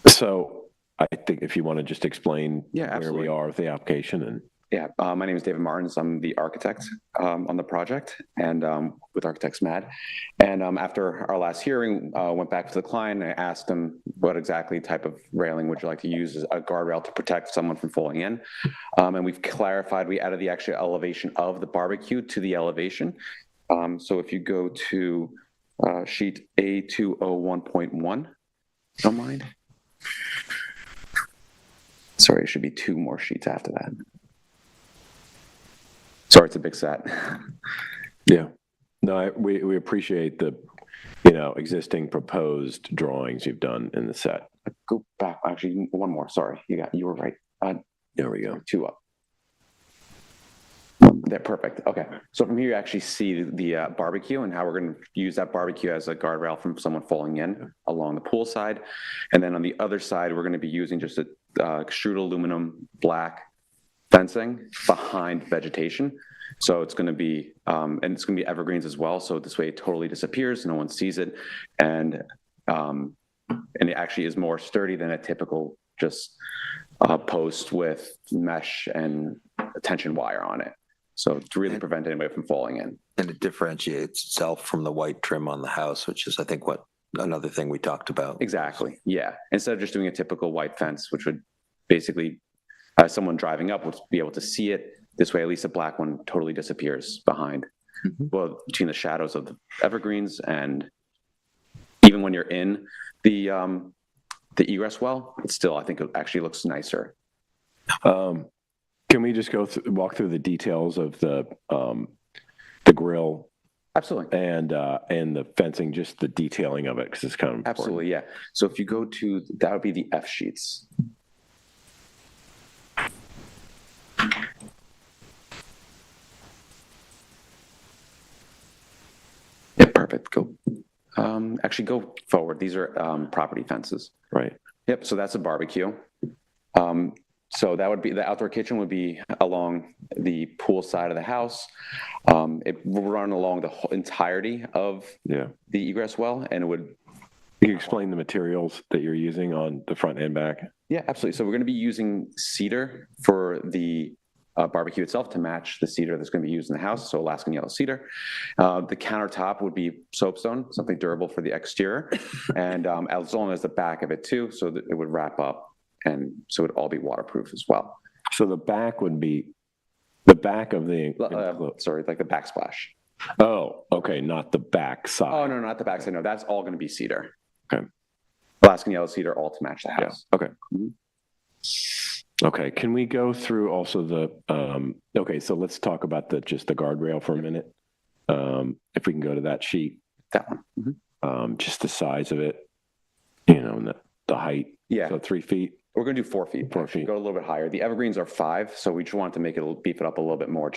So I think if you want to just explain where we are with the application and. Yeah, my name is David Martins. I'm the architect on the project and with Architects Mad. And after our last hearing, went back to the client and I asked him what exactly type of railing would you like to use as a guardrail to protect someone from falling in. And we've clarified, we added the actual elevation of the barbecue to the elevation. So if you go to sheet A201.1, don't mind. Sorry, it should be 2 more sheets after that. Sorry, it's a big set. Yeah. No, we appreciate the, existing proposed drawings you've done in the set. Go back, actually, one more, sorry. You were right. There we go. 2 up. There, perfect. Okay. So from here, you actually see the barbecue and how we're going to use that barbecue as a guardrail from someone falling in along the pool side. And then on the other side, we're going to be using just a extruded aluminum black fencing behind vegetation. So it's going to be, and it's going to be evergreens as well. So this way it totally disappears. No one sees it. And it actually is more sturdy than a typical just post with mesh and tension wire on it. So to really prevent anybody from falling in. And it differentiates itself from the white trim on the house, which is, I think, another thing we talked about. Exactly. Yeah. Instead of just doing a typical white fence, which would basically, someone driving up would be able to see it. This way, at least the black one totally disappears behind, well, between the shadows of the evergreens. And even when you're in the egress well, it still, I think it actually looks nicer. Can we just walk through the details of the grill? Absolutely. And the fencing, just the detailing of it, because it's kind of important. Absolutely, yeah. So if you go to, that would be the F sheets. Yeah, perfect. Go. Actually, go forward. These are property fences. Right. Yep. So that's a barbecue. So that would be, the outdoor kitchen would be along the pool side of the house. It will run along the whole entirety of the egress well, and it would. Can you explain the materials that you're using on the front and back? Yeah, absolutely. So we're going to be using cedar for the barbecue itself to match the cedar that's going to be used in the house. So Alaskan yellow cedar. The countertop would be soapstone, something durable for the exterior, and as long as the back of it too, so that it would wrap up, and so it would all be waterproof as well. So the back would be the back of the sorry, like the backsplash. Oh, okay, not the back side. Oh no, not the back side. No, that's all going to be cedar. Okay. Alaskan yellow cedar, all to match the house. Yeah. Okay. Okay. Can we go through also the? Okay, so let's talk about just the guardrail for a minute. If we can go to that sheet. That one. Just the size of it. And the height. Yeah. So 3 feet. We're going to do 4 feet. 4 feet. Go a little bit higher. The evergreens are 5, so we just want to make it beef it up a little bit more.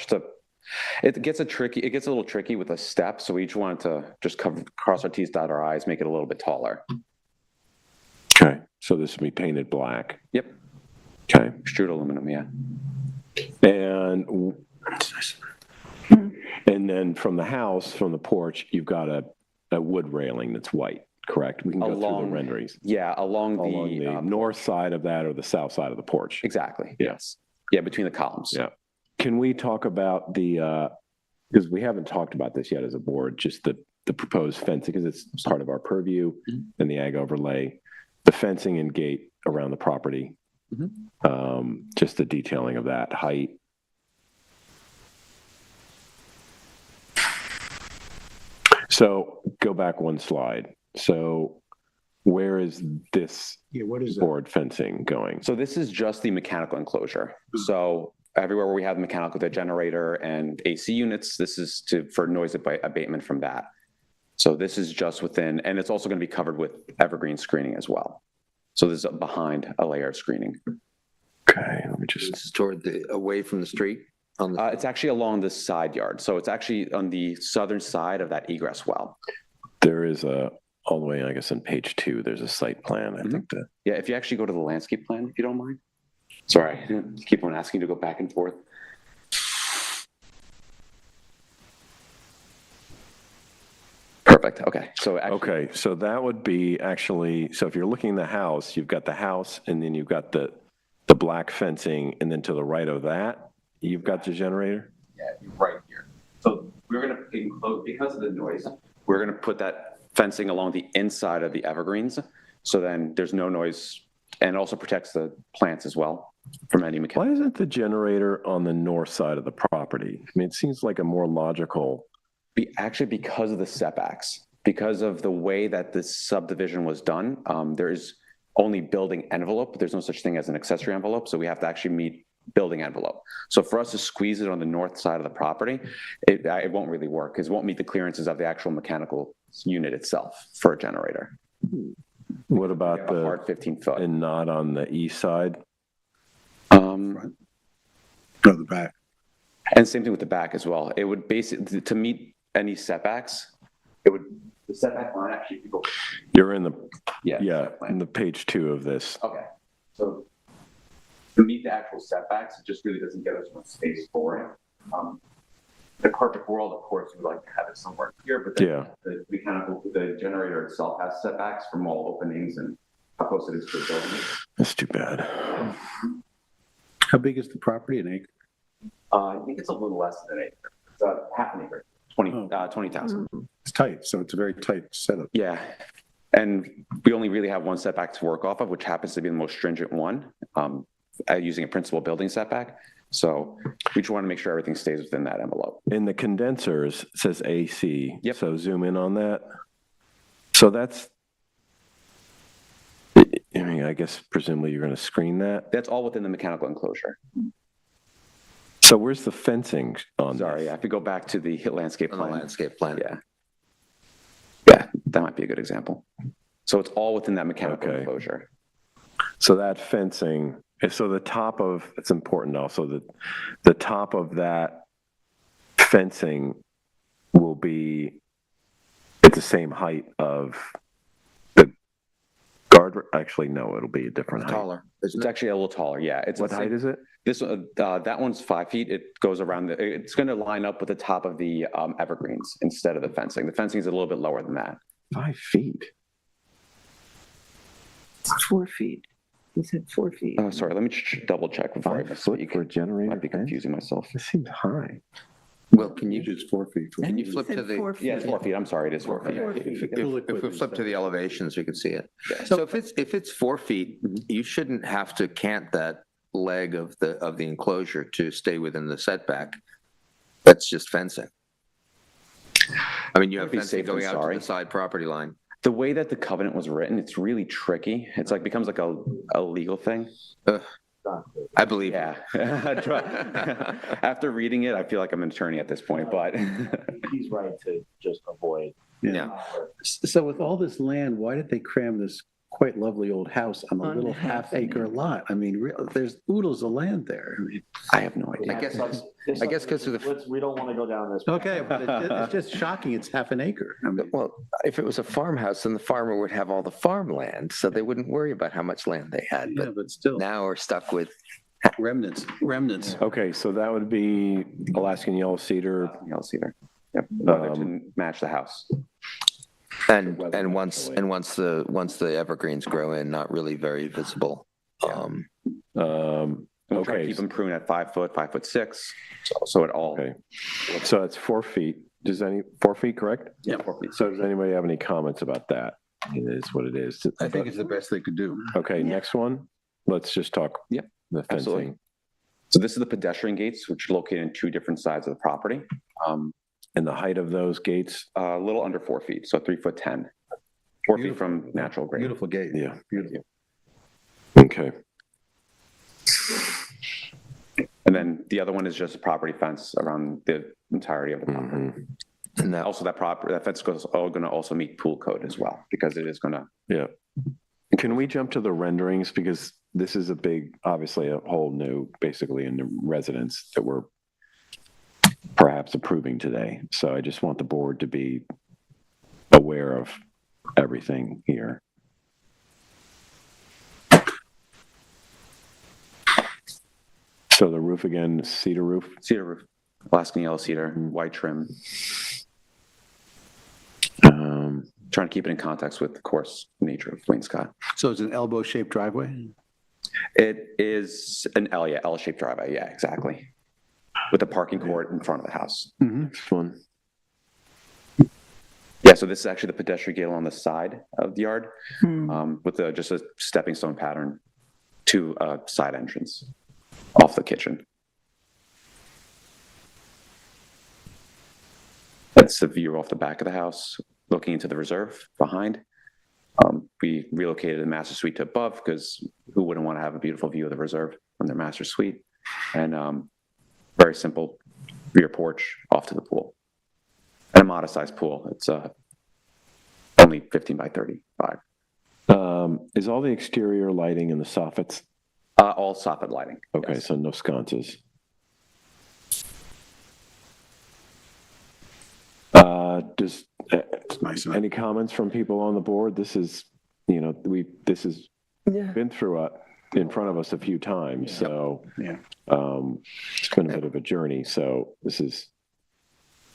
It gets a little tricky with a step, so we each wanted to just cross our T's, dot our I's, make it a little bit taller. Okay. So this will be painted black. Yep. Okay. Extruded aluminum, yeah. And then from the house, from the porch, you've got a wood railing that's white. correct? We can go through the Along- renderings. Yeah, along Along the north side of that or the south side of the porch. Exactly, Yeah. yes. Yeah, between the columns. Yeah. Can we talk about because we haven't talked about this yet as a board, just the proposed fencing, because it's part of our purview and the ag overlay, the fencing and gate around the property, just the detailing of that, height. So go back one slide. So where is this board fencing going? So this is just the mechanical enclosure. So everywhere where we have mechanical, the generator and AC units, this is for noise abatement from that. So this is just within, and it's also going to be covered with evergreen screening as well. So this is behind a layer of screening. Okay, let me just. This is toward away from the street? It's actually along the side yard. So it's actually on the southern side of that egress well. There is all the way, I guess, on page 2, there's a site plan. I think that. Yeah, if you actually go to the landscape plan, if you don't mind. Sorry, I keep on asking you to go back and forth. Perfect, okay. So Okay, so that would be actually, so if you're looking at the house, you've got the house and then you've got the black fencing, and then to the right of that, you've got the generator? Yeah, right here. So we're going to include, because of the noise, we're going to put that fencing along the inside of the evergreens. So then there's no noise, and it also protects the plants as well from any mechanical. Why isn't the generator on the north side of the property? I mean, it seems like a more logical. Actually, because of the setbacks, because of the way that this subdivision was done, there is only building envelope. There's no such thing as an accessory envelope. So we have to actually meet building envelope. So for us to squeeze it on the north side of the property, it won't really work because it won't meet the clearances of the actual mechanical unit itself for a generator. What about the hard 15 foot and not on the east side? No, the back. And same thing with the back as well. It would basically, to meet any setbacks, the setback line actually could go. You're in the Yeah, in the page 2 of this. Okay, so to meet the actual setbacks, it just really doesn't give us much space for it. The perfect world, of course, we'd like to have it somewhere here, but then the generator itself has setbacks from all openings and how close it is to the building. That's too bad. How big is the property, an acre? I think it's a little less than an acre. It's half an acre, 20,000. It's tight, so it's a very tight setup. Yeah, and we only really have one setback to work off of, which happens to be the most stringent one, using a principal building setback. So we just want to make sure everything stays within that envelope. In the condensers, it says AC. Yep. So zoom in on that. So that's, I mean, I guess presumably you're going to screen that. That's all within the mechanical enclosure. So where's the fencing on Sorry, this? if you go back to the landscape On the plan. landscape plan. Yeah, that might be a good example. So it's all within that mechanical Okay. enclosure. So that fencing, so the top of, it's important also that the top of that fencing will be at the same height of the guard, actually, no, it'll be a different height. Taller. It's actually a little taller, yeah. It's What height is it? This that one's 5 feet. It goes around it's going to line up with the top of the evergreens instead of the fencing. The fencing is a little bit lower than that. 5 feet. 4 feet. He said 4 feet. Oh, sorry. Let me double check before I 5 foot misspeak. for a generator? Might be confusing myself. This seems high. Well, can you It's 4 feet. can you flip He to said the 4 feet. Yeah, it's 4 feet. I'm sorry. It is 4 feet. if we flip to the elevations, we can see it. So if it's 4 feet, you shouldn't have to cant that leg of the enclosure to stay within the setback. That's just fencing. I mean, you have Be fencing safe than going out to sorry. the side property line. The way that the covenant was written, it's really tricky. It's like becomes like a legal thing. I believe. Yeah. After reading it, I feel like I'm an attorney at this point, but He's right to just avoid. Yeah. So with all this land, why did they cram this quite lovely old house on a On little half an half-acre lot? I mean, there's oodles of land there. I mean, I have no idea. I guess because of the. We don't want to go down this. okay, but it's just shocking. It's half an acre. I mean, Well, if it was a farmhouse, then the farmer would have all the farmland, so they wouldn't worry about how much land they had. yeah, But but still, now we're stuck with. remnants. Okay, so that would be Alaskan yellow cedar. Yellow cedar. Yep. To match the house. And once the evergreens grow in, not really very visible. We'll try to Okay. keep them pruned at 5 foot, 5'6", so it all. Okay. So that's 4 feet. 4 feet, correct? Yeah, 4 feet. So does anybody have any comments about that? It is what it is. I think it's the best they could do. Okay, next one. Let's just talk. Yep, the fencing. absolutely. So this is the pedestrian gates, which are located in 2 different sides of the property. And the height of those gates? A little under 4 feet, so 3'10". 4 feet from natural grade. Beautiful gate. Yeah. Beautiful. Okay. And then the other one is just a property fence around the entirety of the property. Mm-hmm. And that, Also, that fence is going to also meet pool code as well, because it is going to. Yeah. Can we jump to the renderings? Because this is obviously a whole new, basically a new residence that we're perhaps approving today. So I just want the board to be aware of everything here. So the roof again, cedar roof? Cedar roof, Alaskan yellow cedar, white trim. Trying to keep it in context with the coarse nature of wainscot. So it's an elbow-shaped driveway? It is an L-shaped driveway, yeah, exactly. With a parking court in front of the house. Next one. Yeah, so this is actually the pedestrian gate on the side of the yard, with just a stepping stone pattern to a side entrance off the kitchen. That's the view off the back of the house, looking into the reserve behind. We relocated the master suite to above because who wouldn't want to have a beautiful view of the reserve from their master suite? And very simple rear porch off to the pool. And a modest sized pool. It's only 15 by 35. Is all the exterior lighting in the soffits? All soffit lighting. Okay, yes. so no sconces. Does any comments from people on the board? This is, this has been through in front of us a few times, so it's been a bit of a journey. So this is.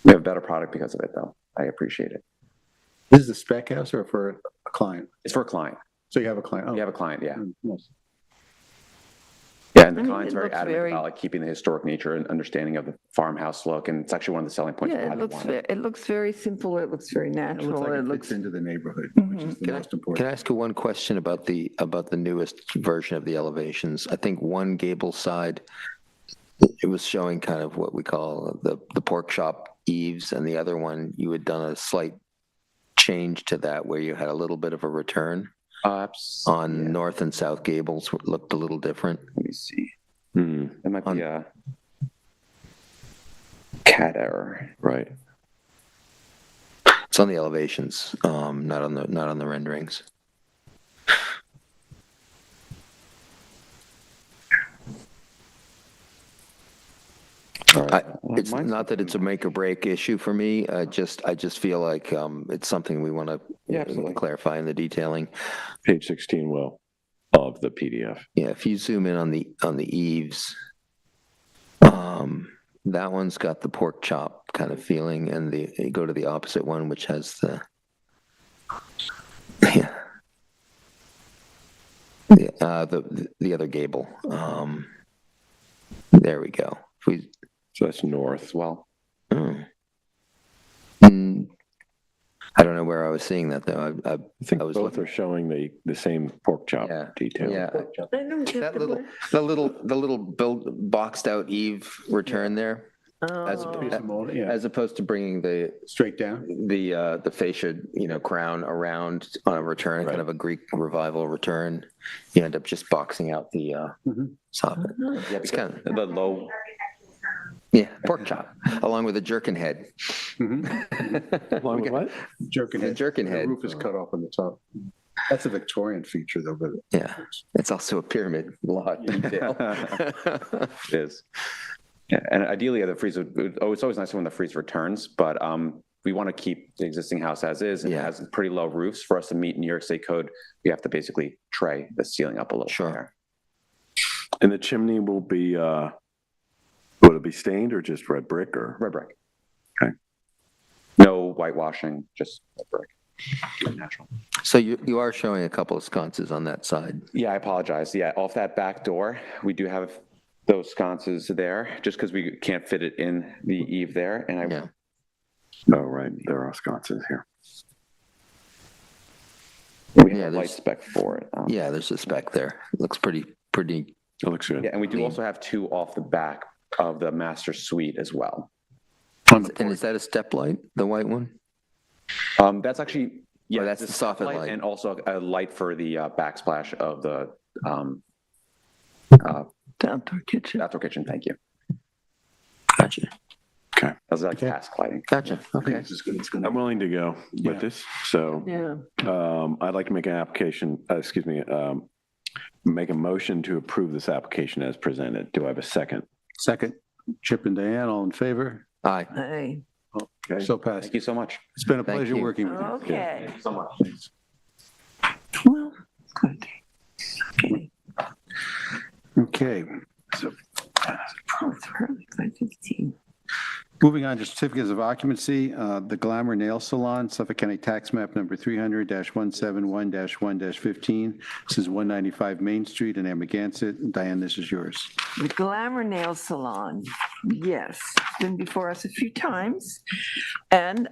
We have a better product because of it, though. I appreciate it. This is a spec house or for a client? It's for a client. So you have a client? Oh. You have a client, yeah. Yes. Yeah, and the I mean, client's it very looks adamant very- about like keeping the historic nature and understanding of the farmhouse look, and it's actually one of the selling points. of Yeah, why it they looks, want it. it looks very simple, it looks very It looks natural, like it it looks, fits into the neighborhood, which is the most Can important. I ask you one question about the newest version of the elevations? I think one gable side, it was showing kind of what we call the pork chop eaves, and the other one, you had done a slight change to that where you had a little bit of a return on north and south gables, looked a little different. Let me see. It might be a CAD error. Right. It's on the elevations, not on the renderings. It's not that it's a make or break issue for me. I just feel like it's something we want to clarify in the detailing. Page 16 of the PDF. Yeah, if you zoom in on the eaves, that one's got the pork chop kind of feeling, and you go to the opposite one, which has the the other gable. There we go. So that's north as well. I don't know where I was seeing that though. I think both are showing the same pork chop detail. Yeah, the little boxed out eave return there, as opposed to bringing the straight down the fascia crown around on a return, kind of a Greek revival return. You end up just boxing out the soffit. Yeah, it's kind of the low. Yeah, pork chop, along with a jerkin head. Along with what? Jerkin head. Jerkin head. The roof is cut off on the top. That's a Victorian feature, though. But yeah, it's also a pyramid lot detail. It is. Yeah, and ideally, the freeze it's always nice when the freeze returns, but we want to keep the existing house as is, and it has pretty low roofs. For us to meet New York State code, we have to basically tray the ceiling up a little higher. And the chimney will be. Would it be stained or just red brick or? Red brick. Okay. No whitewashing, just red brick. natural. So you are showing a couple of sconces on that side. Yeah, I apologize. Yeah, off that back door, we do have those sconces there, just because we can't fit it in the eave there. And Yeah. Oh, right, there are sconces here. we Yeah, have a light there's- spec for it. Yeah, there's a spec there. It looks pretty. It looks good. Yeah, and we do also have two off the back of the master suite as well. And is that a step light, the white one? That's actually, yeah, that's it's the a soffit light. and also a light for the backsplash of the Outdoor kitchen. outdoor kitchen. Thank you. Gotcha. Okay. That was like task lighting. Gotcha. Okay. I'm willing to go with this, so Yeah. I'd like to make an application, make a motion to approve this application as presented. Do I have a second? Second, Chip and Diane, all in favor? Aye. Hey, Okay. So passed. Thank you so much. It's been a Thank pleasure you. working with you. okay. So much. Well, good. Okay. Okay, so Oh, it's early, 5:15. moving on to certificates of occupancy, the Glamour Nail Salon, Suffolk County Tax Map number 300-171-1-15. This is 195 Main Street in Amagansett. Diane, this is yours. The Glamour Nail Salon, yes, been before us a few times. And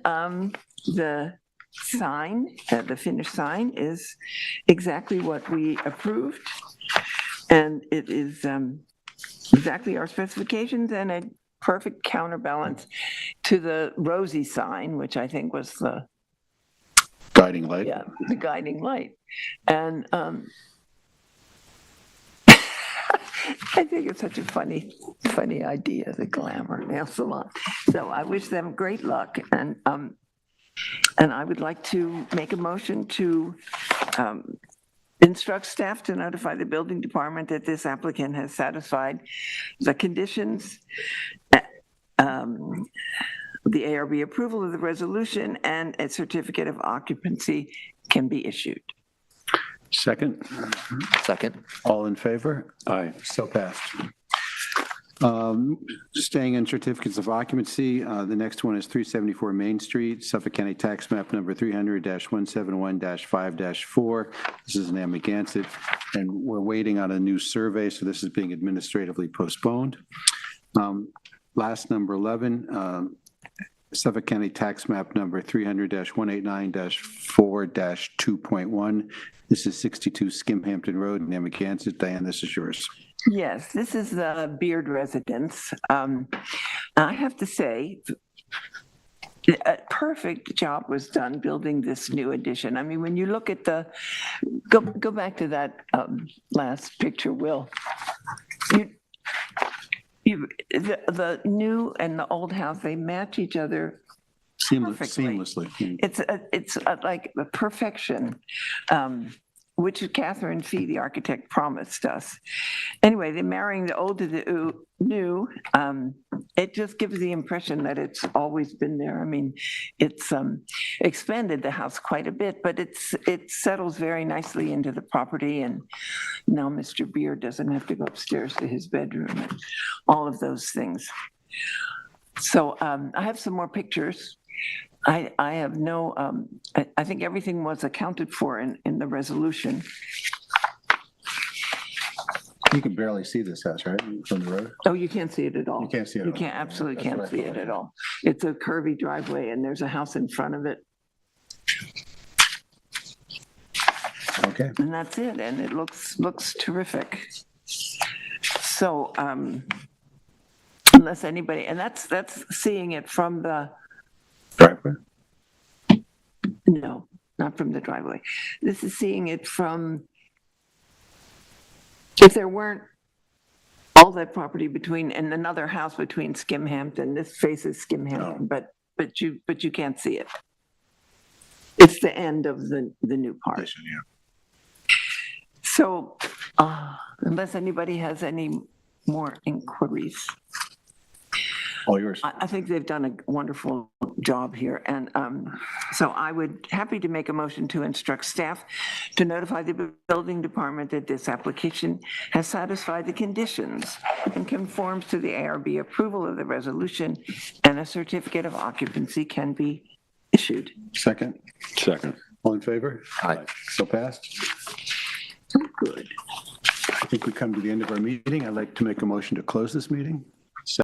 the sign, the finished sign is exactly what we approved. And it is exactly our specifications and a perfect counterbalance to the Rosie sign, which I think was the Guiding light. yeah, the guiding light. And I think it's such a funny idea, the Glamour Nail Salon. So I wish them great luck, and I would like to make a motion to instruct staff to notify the building department that this applicant has satisfied the conditions, the ARB approval of the resolution, and a certificate of occupancy can be issued. Second, Second. all in favor? Aye. So passed. Staying in certificates of occupancy, the next one is 374 Main Street, Suffolk County Tax Map number 300-171-5-4. This is in Amagansett, and we're waiting on a new survey, so this is being administratively postponed. Last, number 11, Suffolk County Tax Map number 300-189-4-2.1. This is 62 Hampton Road in Amagansett. Diane, this is yours. Yes, this is the Beard residence. I have to say, a perfect job was done building this new addition. I mean, when you look at the, go back to that last picture, Will. The new and the old house, they match each other perfectly. Seamlessly. It's like a perfection, which Catherine Fee, the architect, promised us. Anyway, they're marrying the old to the new. It just gives the impression that it's always been there. I mean, it's expanded the house quite a bit, but it settles very nicely into the property. And now Mr. Beard doesn't have to go upstairs to his bedroom and all of those things. So I have some more pictures. I have no, I think everything was accounted for in the resolution. You can barely see this house, right, from the road? Oh, you can't see it at all. You can't see it at You all. can't, absolutely That's can't what I see thought. it at all. It's a curvy driveway and there's a house in front of it. Okay. And that's it, and it looks terrific. So, unless anybody, and that's seeing it from the, Driveway. no, not from the driveway. This is seeing it from, if there weren't all that property between, and another house between Hampton, this faces Hampton, but you can't see it. It's the end of the new part. So, unless anybody has any more inquiries. All yours. I think they've done a wonderful job here. And so I would happy to make a motion to instruct staff to notify the building department that this application has satisfied the conditions and conforms to the ARB approval of the resolution, and a certificate of occupancy can be issued. Second? Second. All in favor? Aye. So passed. Good. I think we come to the end of our meeting. I'd like to make a motion to close this meeting.